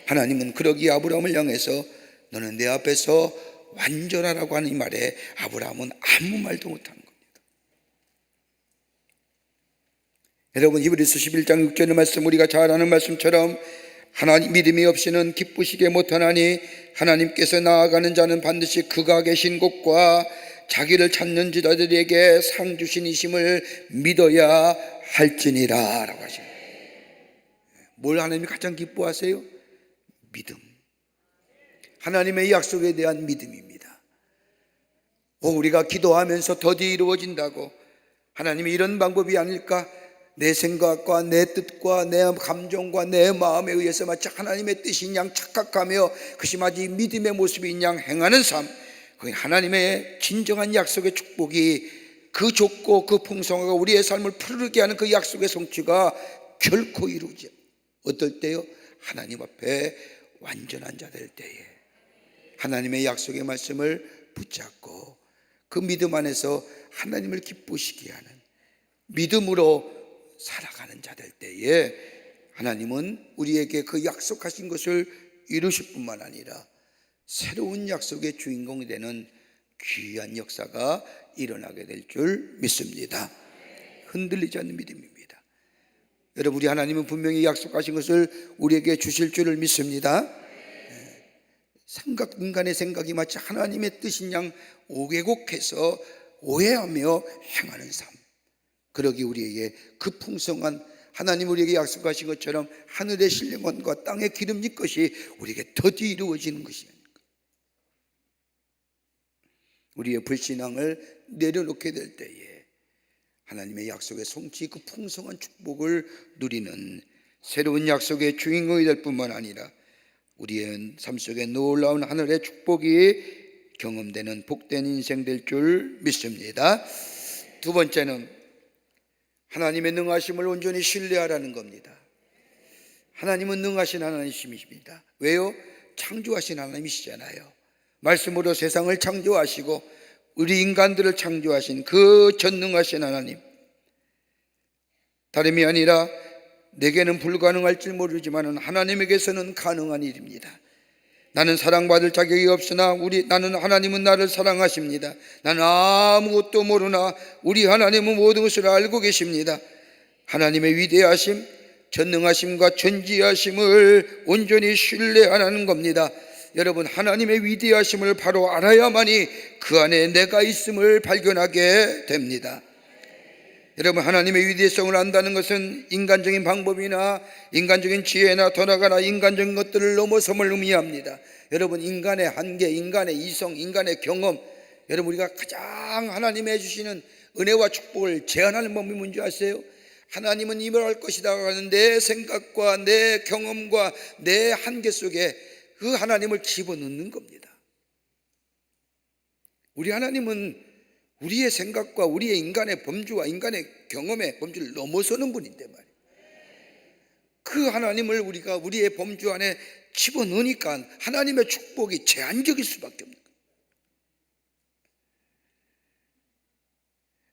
하나님은 그러기에 아브라함을 향해서 너는 내 앞에서 완전하라고 하는 이 말에 아브라함은 아무 말도 못하는 겁니다. 여러분, 히브리서 11장 6절의 말씀, 우리가 잘 아는 말씀처럼 하나님 믿음이 없이는 기쁘시게 못하나니 하나님께서 나아가는 자는 반드시 그가 계신 곳과 자기를 찾는 자들에게 상 주신 이심을 믿어야 할지니라 라고 하십니다. 뭘 하나님이 가장 기뻐하세요? 믿음. 하나님의 약속에 대한 믿음입니다. 우리가 기도하면서 더디 이루어진다고 하나님이 이런 방법이 아닐까? 내 생각과 내 뜻과 내 감정과 내 마음에 의해서 마치 하나님의 뜻인 양 착각하며 그것이 마치 믿음의 모습인 양 행하는 삶, 그 하나님의 진정한 약속의 축복이 그 좁고 그 풍성하고 우리의 삶을 푸르게 하는 그 약속의 성취가 결코 이루지 어떨 때요? 하나님 앞에 완전한 자 될 때에 하나님의 약속의 말씀을 붙잡고 그 믿음 안에서 하나님을 기쁘시게 하는 믿음으로 살아가는 자 될 때에 하나님은 우리에게 그 약속하신 것을 이루실 뿐만 아니라 새로운 약속의 주인공이 되는 귀한 역사가 일어나게 될 줄 믿습니다. 흔들리지 않는 믿음입니다. 여러분, 우리 하나님은 분명히 약속하신 것을 우리에게 주실 줄을 믿습니다. 인간의 생각이 마치 하나님의 뜻인 양 오개곡해서 오해하며 행하는 삶, 그러기 우리에게 그 풍성한 하나님 우리에게 약속하신 것처럼 하늘의 신령함과 땅의 기름진 것이 우리에게 더디 이루어지는 것이 아닐까. 우리의 불신앙을 내려놓게 될 때에 하나님의 약속의 성취, 그 풍성한 축복을 누리는 새로운 약속의 주인공이 될 뿐만 아니라 우리의 삶 속에 놀라운 하늘의 축복이 경험되는 복된 인생 될 줄 믿습니다. 두 번째는 하나님의 능하심을 온전히 신뢰하라는 겁니다. 하나님은 능하신 하나님이십니다. 왜요? 창조하신 하나님이시잖아요. 말씀으로 세상을 창조하시고 우리 인간들을 창조하신 그 전능하신 하나님, 다름이 아니라 내게는 불가능할지 모르지만 하나님에게서는 가능한 일입니다. 나는 사랑받을 자격이 없으나 나는 하나님은 나를 사랑하십니다. 나는 아무것도 모르나 우리 하나님은 모든 것을 알고 계십니다. 하나님의 위대하심, 전능하심과 전지하심을 온전히 신뢰하라는 겁니다. 여러분, 하나님의 위대하심을 바로 알아야만이 그 안에 내가 있음을 발견하게 됩니다. 여러분, 하나님의 위대성을 안다는 것은 인간적인 방법이나 인간적인 지혜나 더 나아가나 인간적인 것들을 넘어섬을 의미합니다. 여러분, 인간의 한계, 인간의 이성, 인간의 경험, 여러분, 우리가 가장 하나님이 해주시는 은혜와 축복을 제한하는 법이 뭔지 아세요? 하나님은 임할 것이다 하는 내 생각과 내 경험과 내 한계 속에 그 하나님을 집어넣는 겁니다. 우리 하나님은 우리의 생각과 우리의 인간의 범주와 인간의 경험의 범주를 넘어서는 분인데 말이에요. 그 하나님을 우리가 우리의 범주 안에 집어넣으니까 하나님의 축복이 제한적일 수밖에 없는 거예요.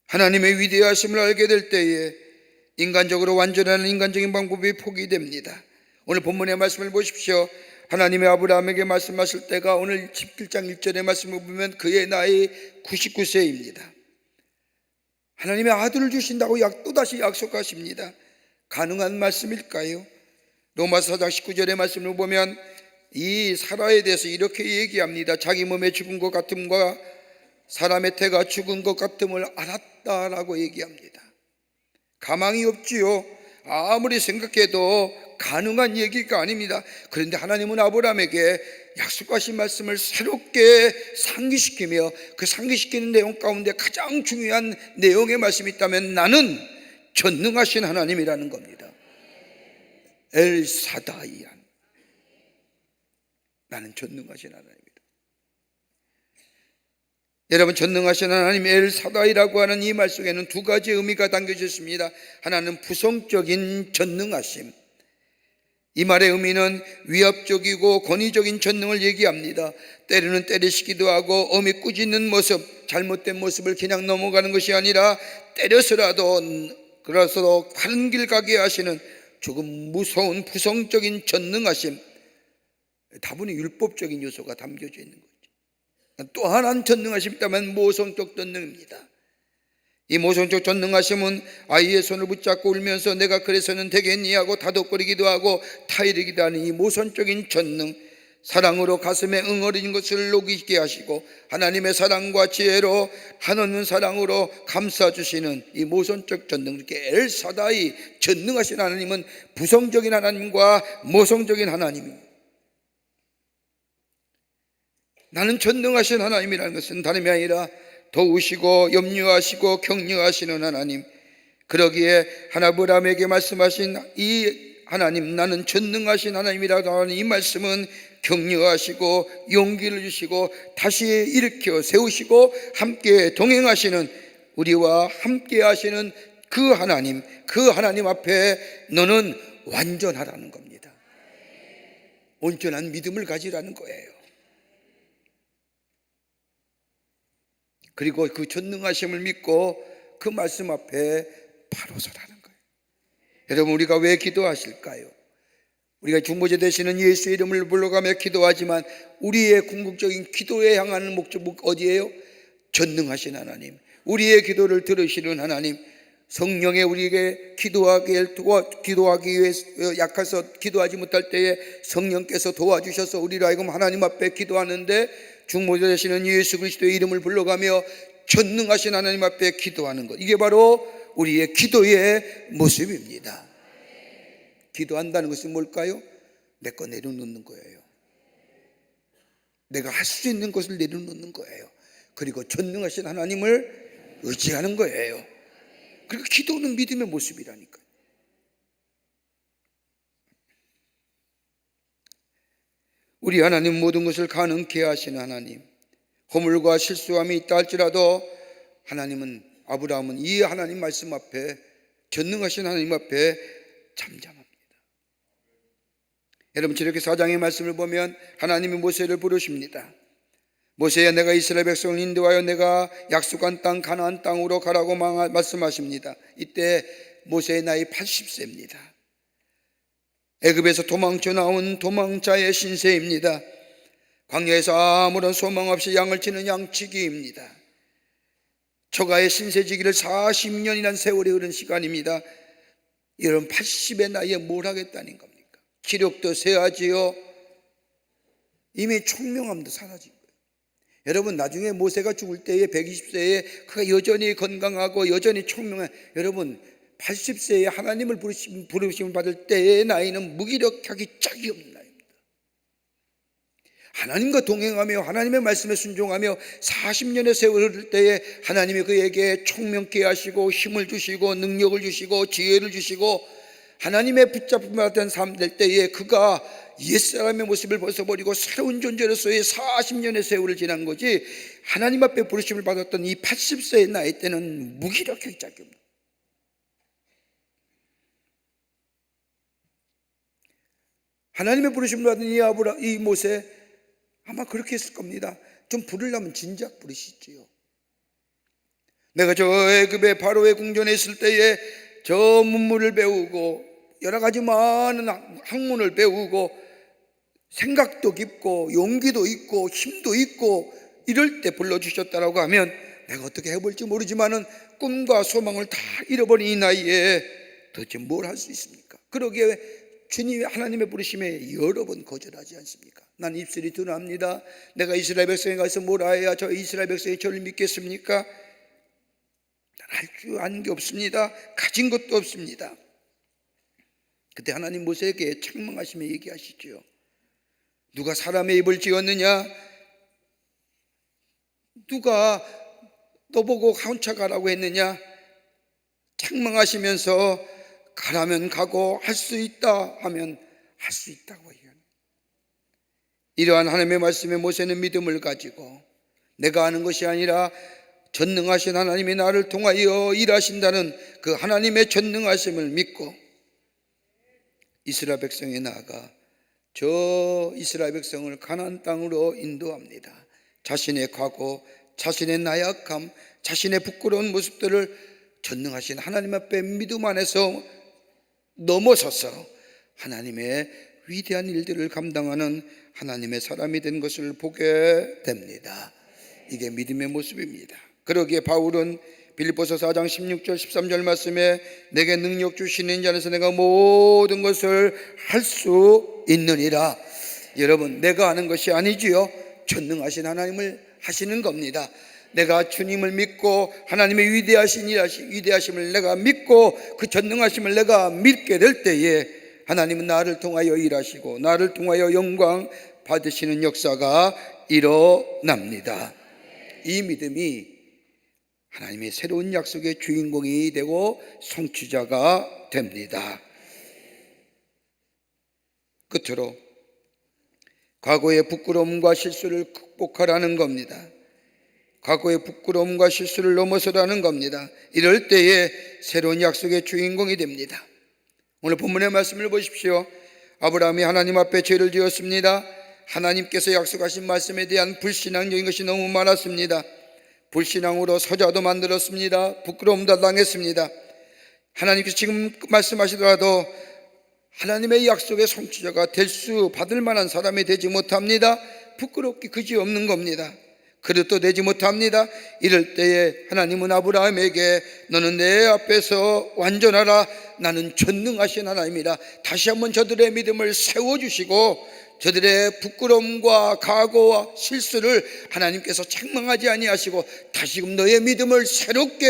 하나님의 위대하심을 알게 될 때에 인간적으로 완전한 인간적인 방법이 포기됩니다. 오늘 본문의 말씀을 보십시오. 하나님의 아브라함에게 말씀하실 때가 오늘 17장 1절의 말씀을 보면 그의 나이 99세입니다. 하나님의 아들을 주신다고 또다시 약속하십니다. 가능한 말씀일까요? 로마서 4장 19절의 말씀을 보면 이 사라에 대해서 이렇게 얘기합니다. 자기 몸에 죽은 것 같음과 사람의 태가 죽은 것 같음을 알았다라고 얘기합니다. 가망이 없지요. 아무리 생각해도 가능한 얘기가 아닙니다. 그런데 하나님은 아브라함에게 약속하신 말씀을 새롭게 상기시키며 그 상기시키는 내용 가운데 가장 중요한 내용의 말씀이 있다면 나는 전능하신 하나님이라는 겁니다. 엘사다이안, 나는 전능하신 하나님이다. 여러분, 전능하신 하나님 엘사다이라고 하는 이 말 속에는 두 가지 의미가 담겨져 있습니다. 하나는 부성적인 전능하심, 이 말의 의미는 위압적이고 권위적인 전능을 얘기합니다. 때로는 때리시기도 하고 엄히 꾸짖는 모습, 잘못된 모습을 그냥 넘어가는 것이 아니라 때려서라도 다른 길 가게 하시는 조금 무서운 부성적인 전능하심, 다분히 율법적인 요소가 담겨져 있는 거죠. 또 하나는 전능하심이 있다면 모성적 전능입니다. 이 모성적 전능하심은 아이의 손을 붙잡고 울면서 내가 그래서는 되겠니 하고 다독거리기도 하고 타이르기도 하는 이 모성적인 전능, 사랑으로 가슴에 응어리는 것을 녹이게 하시고 하나님의 사랑과 지혜로 한없는 사랑으로 감싸주시는 이 모성적 전능, 이렇게 엘사다이, 전능하신 하나님은 부성적인 하나님과 모성적인 하나님입니다. 나는 전능하신 하나님이라는 것은 다름이 아니라 도우시고 염려하시고 격려하시는 하나님, 그러기에 아브라함에게 말씀하신 이 하나님, 나는 전능하신 하나님이라고 하는 이 말씀은 격려하시고 용기를 주시고 다시 일으켜 세우시고 함께 동행하시는, 우리와 함께 하시는 그 하나님 앞에 너는 완전하다는 겁니다. 온전한 믿음을 가지라는 거예요. 그리고 그 전능하심을 믿고 그 말씀 앞에 바로 서라는 거예요. 여러분, 우리가 왜 기도하실까요? 우리가 중보자 되시는 예수의 이름을 불러가며 기도하지만 우리의 궁극적인 기도에 향하는 목적 어디예요? 전능하신 하나님, 우리의 기도를 들으시는 하나님, 성령에 우리에게 기도하기 위해 약해서 기도하지 못할 때에 성령께서 도와주셔서 우리로 하여금 하나님 앞에 기도하는데, 중보자 되시는 예수 그리스도의 이름을 불러가며 전능하신 하나님 앞에 기도하는 것, 이게 바로 우리의 기도의 모습입니다. 기도한다는 것은 뭘까요? 내 거 내려놓는 거예요. 내가 할 수 있는 것을 내려놓는 거예요. 그리고 전능하신 하나님을 의지하는 거예요. 그리고 기도는 믿음의 모습이라니까요. 우리 하나님, 모든 것을 가능케 하시는 하나님, 허물과 실수함이 있다 할지라도 하나님은, 아브라함은 이 하나님 말씀 앞에, 전능하신 하나님 앞에 잠잠합니다. 여러분, 출애굽기 4장의 말씀을 보면 하나님이 모세를 부르십니다. 모세야, 내가 이스라엘 백성을 인도하여 내가 약속한 땅 가나안 땅으로 가라고 말씀하십니다. 이때 모세의 나이 80세입니다. 애굽에서 도망쳐 나온 도망자의 신세입니다. 광야에서 아무런 소망 없이 양을 치는 양치기입니다. 초가의 신세지기를 40년이란 세월이 흐른 시간입니다. 여러분, 80의 나이에 뭘 하겠다는 겁니까? 기력도 쇠하지요. 이미 총명함도 사라진 거예요. 여러분, 나중에 모세가 죽을 때에 120세에 그가 여전히 건강하고 여전히 총명해. 여러분, 80세에 하나님을 부르심을 받을 때의 나이는 무기력하기 짝이 없는 나이입니다. 하나님과 동행하며 하나님의 말씀에 순종하며 40년의 세월을 흐를 때에 하나님이 그에게 총명케 하시고 힘을 주시고 능력을 주시고 지혜를 주시고 하나님의 붙잡힘을 받은 삶 될 때에 그가 옛사람의 모습을 벗어버리고 새로운 존재로서의 40년의 세월을 지난 거지, 하나님 앞에 부르심을 받았던 이 80세의 나이 때는 무기력하기 짝이 없는. 하나님의 부르심을 받은 이 모세, 아마 그렇게 했을 겁니다. 좀 부르려면 진작 부르시지요. 내가 저 애굽의 바로의 궁전에 있을 때에 저 문물을 배우고 여러 가지 많은 학문을 배우고 생각도 깊고 용기도 있고 힘도 있고 이럴 때 불러주셨다라고 하면 내가 어떻게 해볼지 모르지만은 꿈과 소망을 다 잃어버린 이 나이에 도대체 뭘 할 수 있습니까? 그러기에 주님이 하나님의 부르심에 여러 번 거절하지 않습니까? 난 입술이 둔합니다. 내가 이스라엘 백성에 가서 뭘 해야 저 이스라엘 백성이 저를 믿겠습니까? 난 할 줄 아는 게 없습니다. 가진 것도 없습니다. 그때 하나님 모세에게 책망하시며 얘기하시죠. 누가 사람의 입을 지었느냐? 누가 너 보고 혼자 가라고 했느냐? 책망하시면서 가라면 가고 할 수 있다 하면 할 수 있다고 얘기합니다. 이러한 하나님의 말씀에 모세는 믿음을 가지고 내가 아는 것이 아니라 전능하신 하나님이 나를 통하여 일하신다는 그 하나님의 전능하심을 믿고 이스라엘 백성에 나아가 저 이스라엘 백성을 가나안 땅으로 인도합니다. 자신의 과거, 자신의 나약함, 자신의 부끄러운 모습들을 전능하신 하나님 앞에 믿음 안에서 넘어서서 하나님의 위대한 일들을 감당하는 하나님의 사람이 된 것을 보게 됩니다. 이게 믿음의 모습입니다. 그러기에 바울은 빌립보서 4장 16절 13절 말씀에 내게 능력 주시는 자 안에서 내가 모든 것을 할 수 있느니라. 여러분, 내가 하는 것이 아니지요. 전능하신 하나님을 하시는 겁니다. 내가 주님을 믿고 하나님의 위대하심을 내가 믿고 그 전능하심을 내가 믿게 될 때에 하나님은 나를 통하여 일하시고 나를 통하여 영광 받으시는 역사가 일어납니다. 이 믿음이 하나님의 새로운 약속의 주인공이 되고 성취자가 됩니다. 끝으로 과거의 부끄러움과 실수를 극복하라는 겁니다. 과거의 부끄러움과 실수를 넘어서라는 겁니다. 이럴 때에 새로운 약속의 주인공이 됩니다. 오늘 본문의 말씀을 보십시오. 아브라함이 하나님 앞에 죄를 지었습니다. 하나님께서 약속하신 말씀에 대한 불신앙적인 것이 너무 많았습니다. 불신앙으로 서자도 만들었습니다. 부끄러움도 당했습니다. 하나님께서 지금 말씀하시더라도 하나님의 약속의 성취자가 받을 만한 사람이 되지 못합니다. 부끄럽기 그지없는 겁니다. 그릇도 되지 못합니다. 이럴 때에 하나님은 아브라함에게 너는 내 앞에서 완전하라. 나는 전능하신 하나님이라. 다시 한번 저들의 믿음을 세워주시고 저들의 부끄러움과 각오와 실수를 하나님께서 책망하지 아니하시고 다시금 너의 믿음을 새롭게,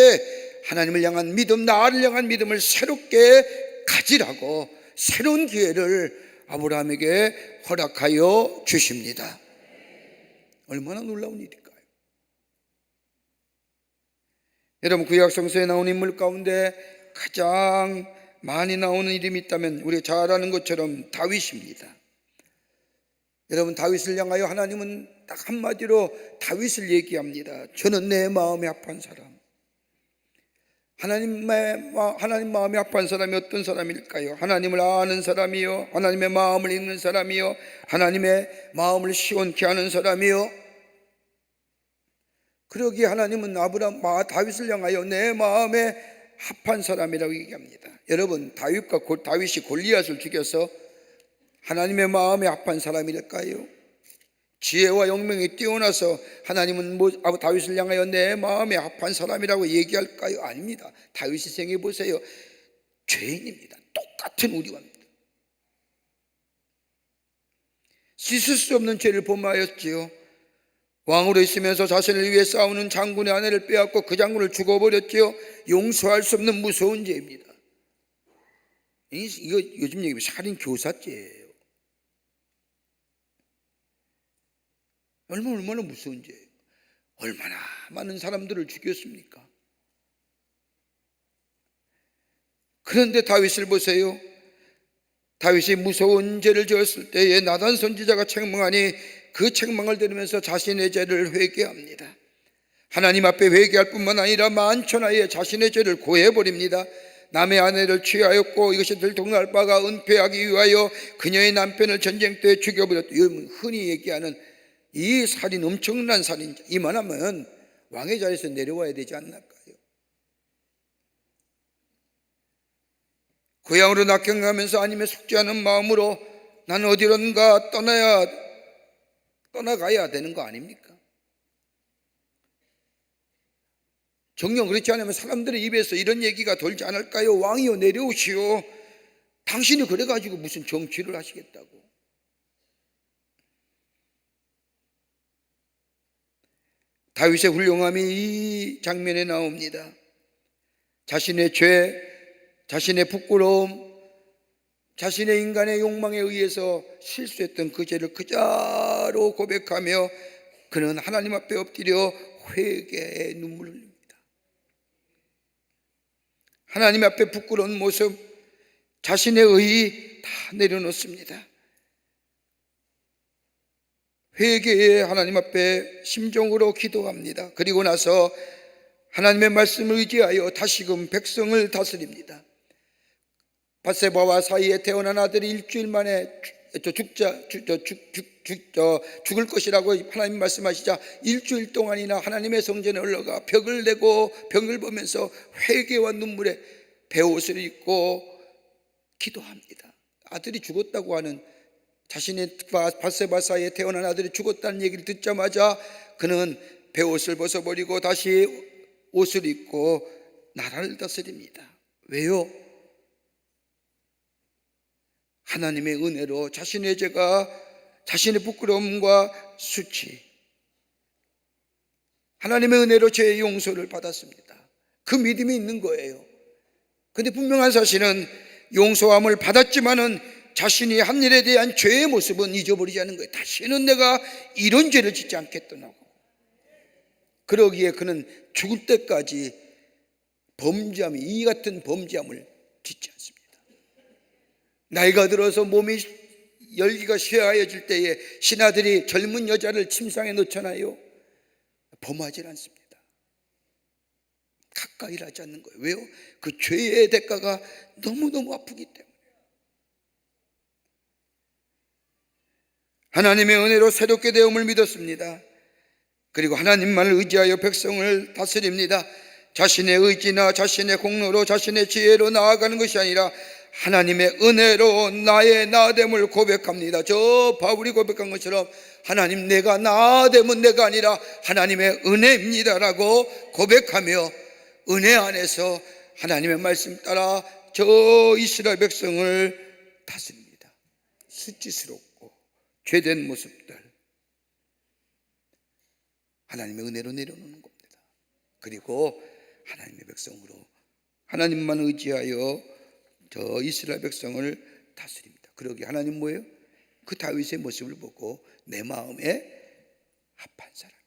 하나님을 향한 믿음, 나를 향한 믿음을 새롭게 가지라고 새로운 기회를 아브라함에게 허락하여 주십니다. 얼마나 놀라운 일일까요? 여러분, 구약 성서에 나온 인물 가운데 가장 많이 나오는 이름이 있다면 우리가 잘 아는 것처럼 다윗입니다. 여러분, 다윗을 향하여 하나님은 딱 한마디로 다윗을 얘기합니다. 저는 내 마음에 합한 사람. 하나님 마음에 합한 사람이 어떤 사람일까요? 하나님을 아는 사람이요, 하나님의 마음을 읽는 사람이요, 하나님의 마음을 시원케 하는 사람이요. 그러기에 하나님은 다윗을 향하여 내 마음에 합한 사람이라고 얘기합니다. 여러분, 다윗이 골리앗을 죽여서 하나님의 마음에 합한 사람일까요? 지혜와 영명이 뛰어나서 하나님은 다윗을 향하여 내 마음에 합한 사람이라고 얘기할까요? 아닙니다. 다윗이 생각해 보세요. 죄인입니다. 똑같은 우리와입니다. 씻을 수 없는 죄를 범하였지요. 왕으로 있으면서 자신을 위해 싸우는 장군의 아내를 빼앗고 그 장군을 죽어버렸지요. 용서할 수 없는 무서운 죄입니다. 이거 요즘 얘기하면 살인 교사죄예요. 얼마나 무서운 죄예요. 얼마나 많은 사람들을 죽였습니까? 그런데 다윗을 보세요. 다윗이 무서운 죄를 지었을 때에 나단 선지자가 책망하니 그 책망을 들으면서 자신의 죄를 회개합니다. 하나님 앞에 회개할 뿐만 아니라 만천하에 자신의 죄를 고해버립니다. 남의 아내를 취하였고 이것이 들통날 바가 은폐하기 위하여 그녀의 남편을 전쟁터에 죽여버렸다. 여러분, 흔히 얘기하는 이 살인, 엄청난 살인자. 이만하면 왕의 자리에서 내려와야 되지 않을까요? 고향으로 낙경하면서 아님에 속지 않은 마음으로 나는 어디론가 떠나가야 되는 거 아닙니까? 정녕 그렇지 않으면 사람들의 입에서 이런 얘기가 돌지 않을까요? 왕이여 내려오시오. 당신이 그래가지고 무슨 정치를 하시겠다고. 다윗의 훌륭함이 이 장면에 나옵니다. 자신의 죄, 자신의 부끄러움, 자신의 인간의 욕망에 의해서 실수했던 그 죄를 그자로 고백하며 그는 하나님 앞에 엎드려 회개의 눈물을 흘립니다. 하나님 앞에 부끄러운 모습, 자신의 의 다 내려놓습니다. 회개에 하나님 앞에 심정으로 기도합니다. 그리고 나서 하나님의 말씀을 의지하여 다시금 백성을 다스립니다. 밧세바와 사이에 태어난 아들이 일주일 만에 죽을 것이라고 하나님 말씀하시자 일주일 동안이나 하나님의 성전에 올라가 벽을 내고 벽을 보면서 회개와 눈물에 베옷을 입고 기도합니다. 아들이 죽었다고 하는, 자신의 밧세바 사이에 태어난 아들이 죽었다는 얘기를 듣자마자 그는 베옷을 벗어버리고 다시 옷을 입고 나라를 다스립니다. 왜요? 하나님의 은혜로 자신의 죄가, 자신의 부끄러움과 수치, 하나님의 은혜로 죄의 용서를 받았습니다. 그 믿음이 있는 거예요. 그런데 분명한 사실은 용서함을 받았지만은 자신이 한 일에 대한 죄의 모습은 잊어버리지 않는 거예요. 다시는 내가 이런 죄를 짓지 않겠더라고. 그러기에 그는 죽을 때까지 이 같은 범죄함을 짓지 않습니다. 나이가 들어서 몸이 열기가 쇠하여질 때에 신하들이 젊은 여자를 침상에 넣잖아요. 범하지 않습니다. 가까이 하지 않는 거예요. 왜요? 그 죄의 대가가 너무너무 아프기 때문에. 하나님의 은혜로 새롭게 되음을 믿었습니다. 그리고 하나님만을 의지하여 백성을 다스립니다. 자신의 의지나 자신의 공로로 자신의 지혜로 나아가는 것이 아니라 하나님의 은혜로 나의 나됨을 고백합니다. 저 바울이 고백한 것처럼 하나님, 내가 나됨은 내가 아니라 하나님의 은혜입니다라고 고백하며 은혜 안에서 하나님의 말씀 따라 저 이스라엘 백성을 다스립니다. 수치스럽고 죄된 모습들 하나님의 은혜로 내려놓는 겁니다. 그리고 하나님의 백성으로 하나님만 의지하여 저 이스라엘 백성을 다스립니다. 그러기에 하나님 뭐예요? 그 다윗의 모습을 보고 내 마음에 합한 사람이라.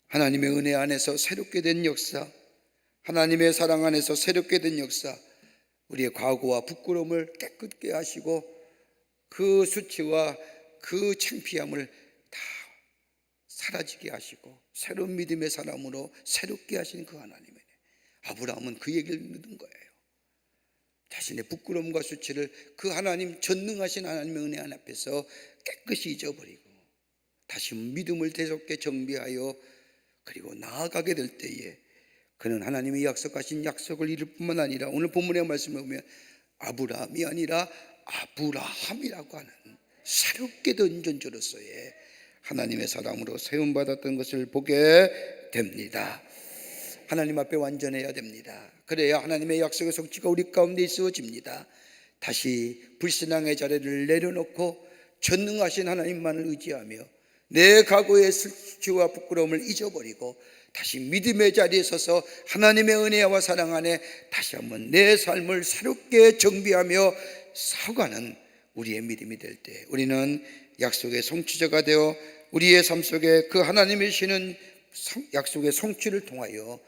하나님의 은혜 안에서 새롭게 된 역사, 하나님의 사랑 안에서 새롭게 된 역사, 우리의 과거와 부끄러움을 깨끗게 하시고 그 수치와 그 창피함을 다 사라지게 하시고 새로운 믿음의 사람으로 새롭게 하시는 그 하나님이네. 아브라함은 그 얘기를 믿은 거예요. 자신의 부끄러움과 수치를 그 하나님, 전능하신 하나님의 은혜 앞에서 깨끗이 잊어버리고 다시 믿음을 대속게 정비하여 그리고 나아가게 될 때에 그는 하나님이 약속하신 약속을 이룰 뿐만 아니라 오늘 본문의 말씀을 보면 아브라함이 아니라 아브라함이라고 하는 새롭게 된 존재로서의 하나님의 사람으로 세움받았던 것을 보게 됩니다. 하나님 앞에 완전해야 됩니다. 그래야 하나님의 약속의 성취가 우리 가운데 있어집니다. 다시 불신앙의 자리를 내려놓고 전능하신 하나님만을 의지하며 내 과거의 수치와 부끄러움을 잊어버리고 다시 믿음의 자리에 서서 하나님의 은혜와 사랑 안에 다시 한번 내 삶을 새롭게 정비하며 살아가는 우리의 믿음이 될 때 우리는 약속의 성취자가 되어 우리의 삶 속에 그 하나님이 주시는 약속의 성취를 통하여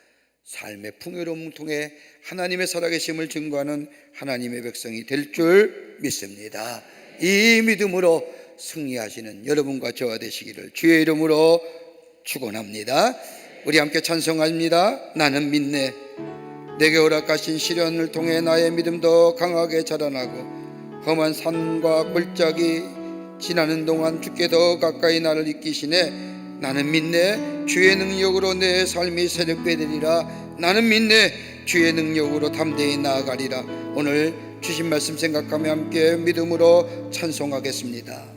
삶의 풍요로움을 통해 하나님의 살아계심을 증거하는 하나님의 백성이 될 줄 믿습니다. 이 믿음으로 승리하시는 여러분과 저와 되시기를 주의 이름으로 축원합니다. 우리 함께 찬송합니다. 나는 믿네. 내게 허락하신 시련을 통해 나의 믿음도 강하게 자라나고 험한 산과 골짜기 지나는 동안 주께 더 가까이 나를 이끄시네. 나는 믿네. 주의 능력으로 내 삶이 새롭게 되리라. 나는 믿네. 주의 능력으로 담대히 나아가리라. 오늘 주신 말씀 생각하며 함께 믿음으로 찬송하겠습니다.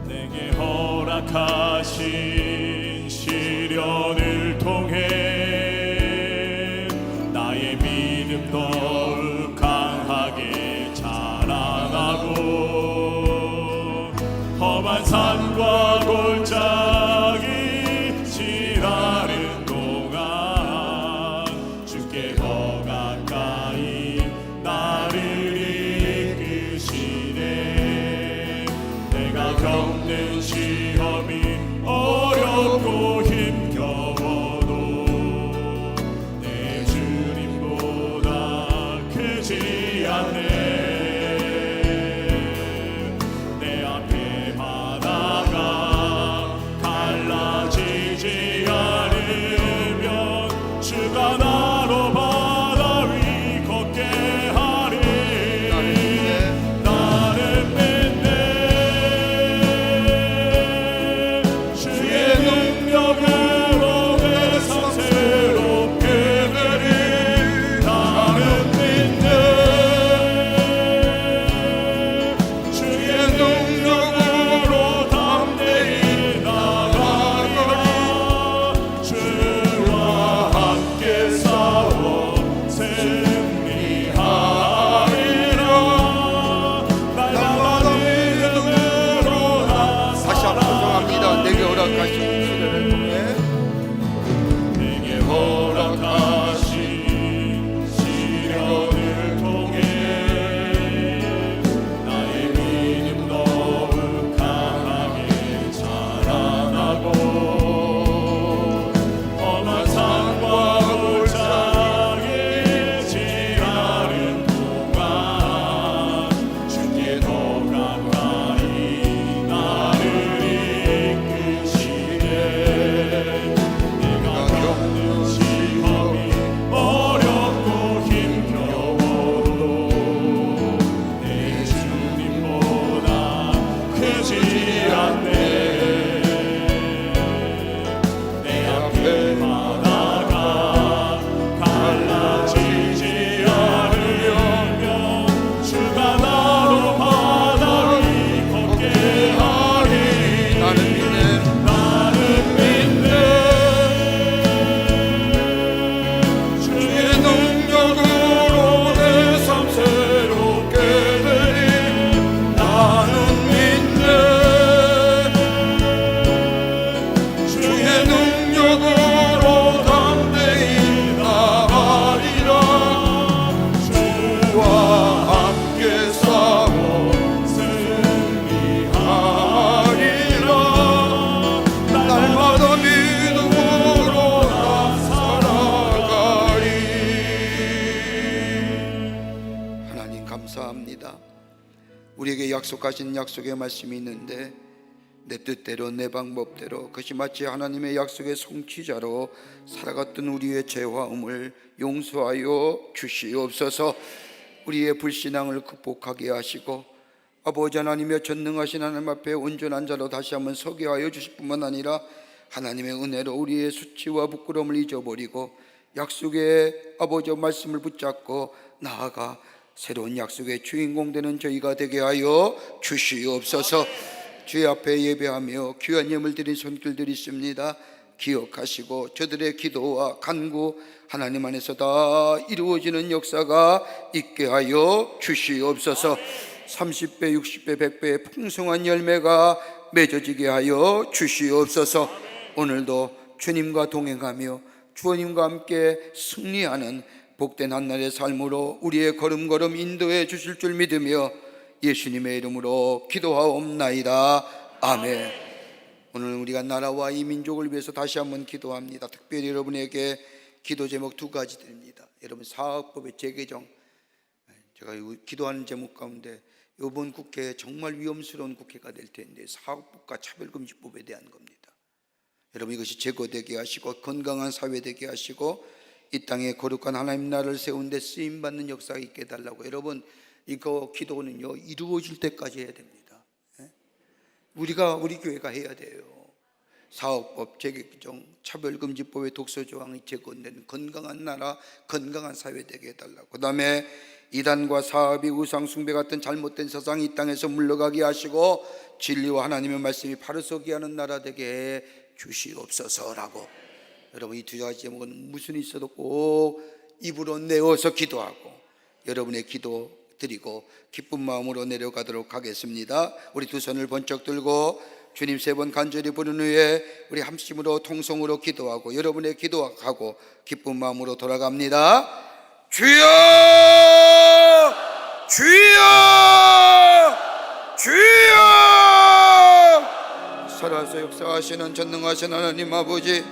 내게 허락하신 시련을 통해 나의 믿음 더욱 강하게 자라나고 험한 산과 골짜기 지나는 동안 주께 더 가까이 나를 이끄시네. 내가 겪는 시험이 어렵고 힘겨워도 내 주님보다 크지 않네. 내 앞에 바다가 감사합니다. 우리에게 약속하신 약속의 말씀이 있는데 내 뜻대로 내 방법대로 그것이 마치 하나님의 약속의 성취자로 살아갔던 우리의 죄화음을 용서하여 주시옵소서. 우리의 불신앙을 극복하게 하시고 아버지 하나님의 전능하신 하나님 앞에 온전한 자로 다시 한번 서게 하여 주실 뿐만 아니라 하나님의 은혜로 우리의 수치와 부끄러움을 잊어버리고 약속의 아버지 말씀을 붙잡고 나아가 새로운 약속의 주인공 되는 저희가 되게 하여 주시옵소서. 주의 앞에 예배하며 귀한 예물 드린 손길들이 있습니다. 기억하시고 저들의 기도와 간구 하나님 안에서 다 이루어지는 역사가 있게 하여 주시옵소서. 30배, 60배, 100배의 풍성한 열매가 맺어지게 하여 주시옵소서. 오늘도 주님과 동행하며 주님과 함께 승리하는 복된 한날의 삶으로 우리의 걸음걸음 인도해 주실 줄 믿으며 예수님의 이름으로 기도하옵나이다. 아멘. 오늘 우리가 나라와 이 민족을 위해서 다시 한번 기도합니다. 특별히 여러분에게 기도 제목 2가지 드립니다. 여러분 사학법의 재개정, 제가 기도하는 제목 가운데 이번 국회 정말 위험스러운 국회가 될 텐데 사학법과 차별금지법에 대한 겁니다. 여러분 이것이 제거되게 하시고 건강한 사회 되게 하시고 이 땅에 거룩한 하나님 나라를 세운 데 쓰임받는 역사가 있게 해달라고. 여러분 이거 기도는요 이루어질 때까지 해야 됩니다. 우리 교회가 해야 돼요. 사업법, 재개정, 차별금지법의 독소조항이 제거된 건강한 나라, 건강한 사회 되게 해달라고. 그 다음에 이단과 사업이 우상숭배 같은 잘못된 세상이 이 땅에서 물러가게 하시고 진리와 하나님의 말씀이 바로 서게 하는 나라 되게 해 주시옵소서라고. 여러분 이 2가지 제목은 무슨 있어도 꼭 입으로 내어서 기도하고 여러분의 기도 드리고 기쁜 마음으로 내려가도록 하겠습니다. 우리 2 손을 번쩍 들고 주님 3번 간절히 부른 후에 우리 함심으로 통성으로 기도하고 여러분의 기도하고 기쁜 마음으로 돌아갑니다. 주여 주여 주여. 살아서 역사하시는 전능하신 하나님 아버지,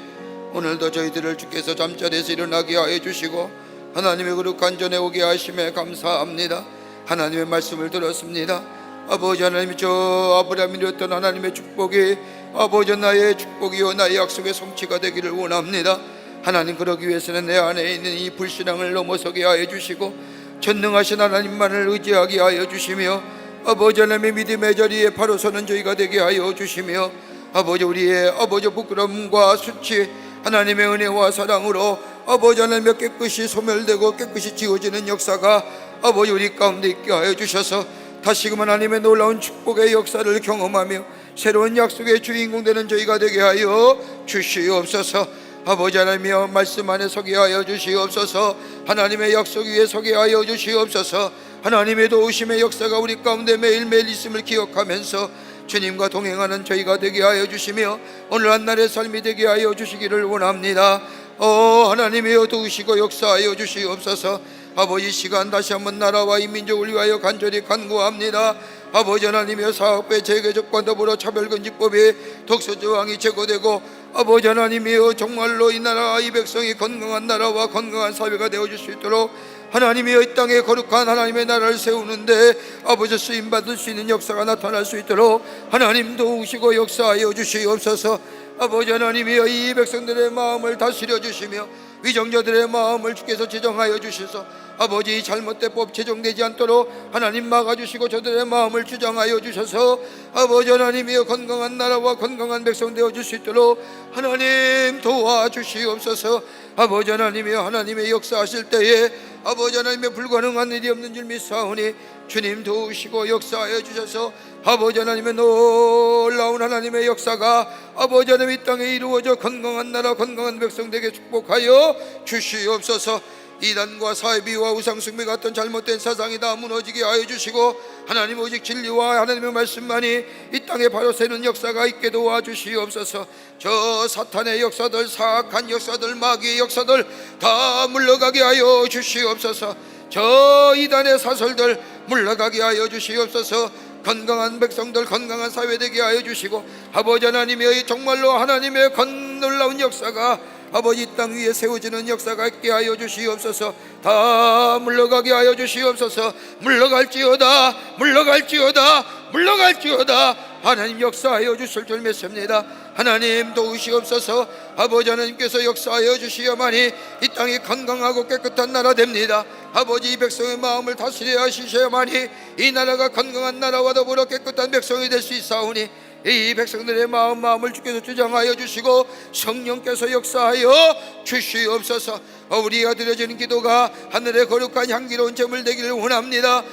오늘도 저희들을 주께서 잠자리에서 일어나게 하여 주시고 하나님의 거룩한 전에 오게 하심에 감사합니다. 하나님의 말씀을 들었습니다. 아버지 하나님, 저 아브라함이 누렸던 하나님의 축복이 아버지 나의 축복이요 나의 약속의 성취가 되기를 원합니다. 하나님, 그러기 위해서는 내 안에 있는 이 불신앙을 넘어서게 하여 주시고 전능하신 하나님만을 의지하게 하여 주시며 아버지 하나님의 믿음의 자리에 바로 서는 저희가 되게 하여 주시며 아버지 우리의 아버지 부끄러움과 수치 하나님의 은혜와 사랑으로 아버지 하나님의 깨끗이 소멸되고 깨끗이 지워지는 역사가 아버지 우리 가운데 있게 하여 주셔서 다시금 하나님의 놀라운 축복의 역사를 경험하며 새로운 약속의 주인공 되는 저희가 되게 하여 주시옵소서. 아버지 하나님이여 말씀 안에 서게 하여 주시옵소서. 하나님의 약속 위에 서게 하여 주시옵소서. 하나님의 도우심의 역사가 우리 가운데 매일매일 있음을 기억하면서 주님과 동행하는 저희가 되게 하여 주시며 오늘 한날의 삶이 되게 하여 주시기를 원합니다. 하나님이여 도우시고 역사하여 주시옵소서. 아버지, 시간 다시 한번 나라와 이 민족을 위하여 간절히 간구합니다. 아버지 하나님이여 사업의 재개정과 더불어 차별금지법의 독소조항이 제거되고 아버지 하나님이여 정말로 이 나라와 이 백성이 건강한 나라와 건강한 사회가 되어줄 수 있도록 하나님이여 이 땅에 거룩한 하나님의 나라를 세우는데 아버지 쓰임받을 수 있는 역사가 나타날 수 있도록 하나님 도우시고 역사하여 주시옵소서. 아버지 하나님이여 이 백성들의 마음을 다스려 주시며 위정자들의 마음을 주께서 제정하여 주셔서 아버지 잘못된 법 제정되지 않도록 하나님 막아주시고 저들의 마음을 주장하여 주셔서 아버지 하나님이여 건강한 나라와 건강한 백성 되어줄 수 있도록 하나님 도와주시옵소서. 아버지 하나님이여 하나님의 역사하실 때에 아버지 하나님의 불가능한 일이 없는 줄 믿사오니 주님 도우시고 역사하여 주셔서 아버지 하나님의 놀라운 하나님의 역사가 아버지 하나님 이 땅에 이루어져 건강한 나라 건강한 백성 되게 축복하여 주시옵소서. 이단과 사이비와 우상숭배 같은 잘못된 사상이 다 무너지게 하여 주시고 하나님 오직 진리와 하나님의 말씀만이 이 땅에 바로 세는 역사가 있게 도와주시옵소서. 저 사탄의 역사들, 사악한 역사들, 마귀의 역사들 다 물러가게 하여 주시옵소서. 저 이단의 사설들 물러가게 하여 주시옵소서. 건강한 백성들, 건강한 사회 되게 하여 주시고 아버지 하나님의 정말로 하나님의 놀라운 역사가 아버지 땅 위에 세워지는 역사가 있게 하여 주시옵소서. 다 물러가게 하여 주시옵소서. 물러갈지어다 물러갈지어다 물러갈지어다. 하나님 역사하여 주실 줄 믿습니다. 하나님 도우시옵소서. 아버지 하나님께서 역사하여 주시어만이 이 땅이 건강하고 깨끗한 나라 됩니다. 아버지 이 백성의 마음을 다스려 하시셔야만이 이 나라가 건강한 나라와 더불어 깨끗한 백성이 될 수 있사오니 이 백성들의 마음을 주께서 주장하여 주시고 성령께서 역사하여 주시옵소서. 우리가 드려지는 기도가 하늘의 거룩한 향기로운 제물 되기를 원합니다.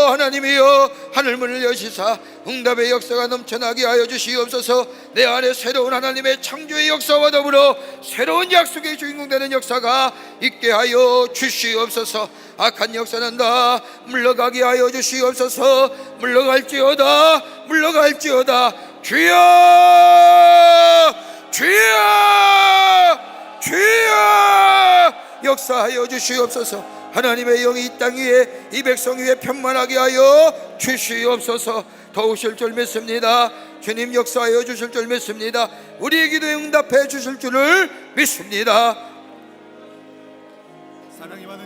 하나님이여 하늘문을 여시사 응답의 역사가 넘쳐나게 하여 주시옵소서. 내 안에 새로운 하나님의 창조의 역사와 더불어 새로운 약속의 주인공 되는 역사가 있게 하여 주시옵소서. 악한 역사는 다 물러가게 하여 주시옵소서. 물러갈지어다 물러갈지어다. 주여 주여 주여 역사하여 주시옵소서. 하나님의 영이 이 땅 위에 이 백성 위에 편만하게 하여 주시옵소서. 도우실 줄 믿습니다. 주님 역사하여 주실 줄 믿습니다. 우리의 기도에 응답해 주실 줄을 믿습니다. 사랑이 많으신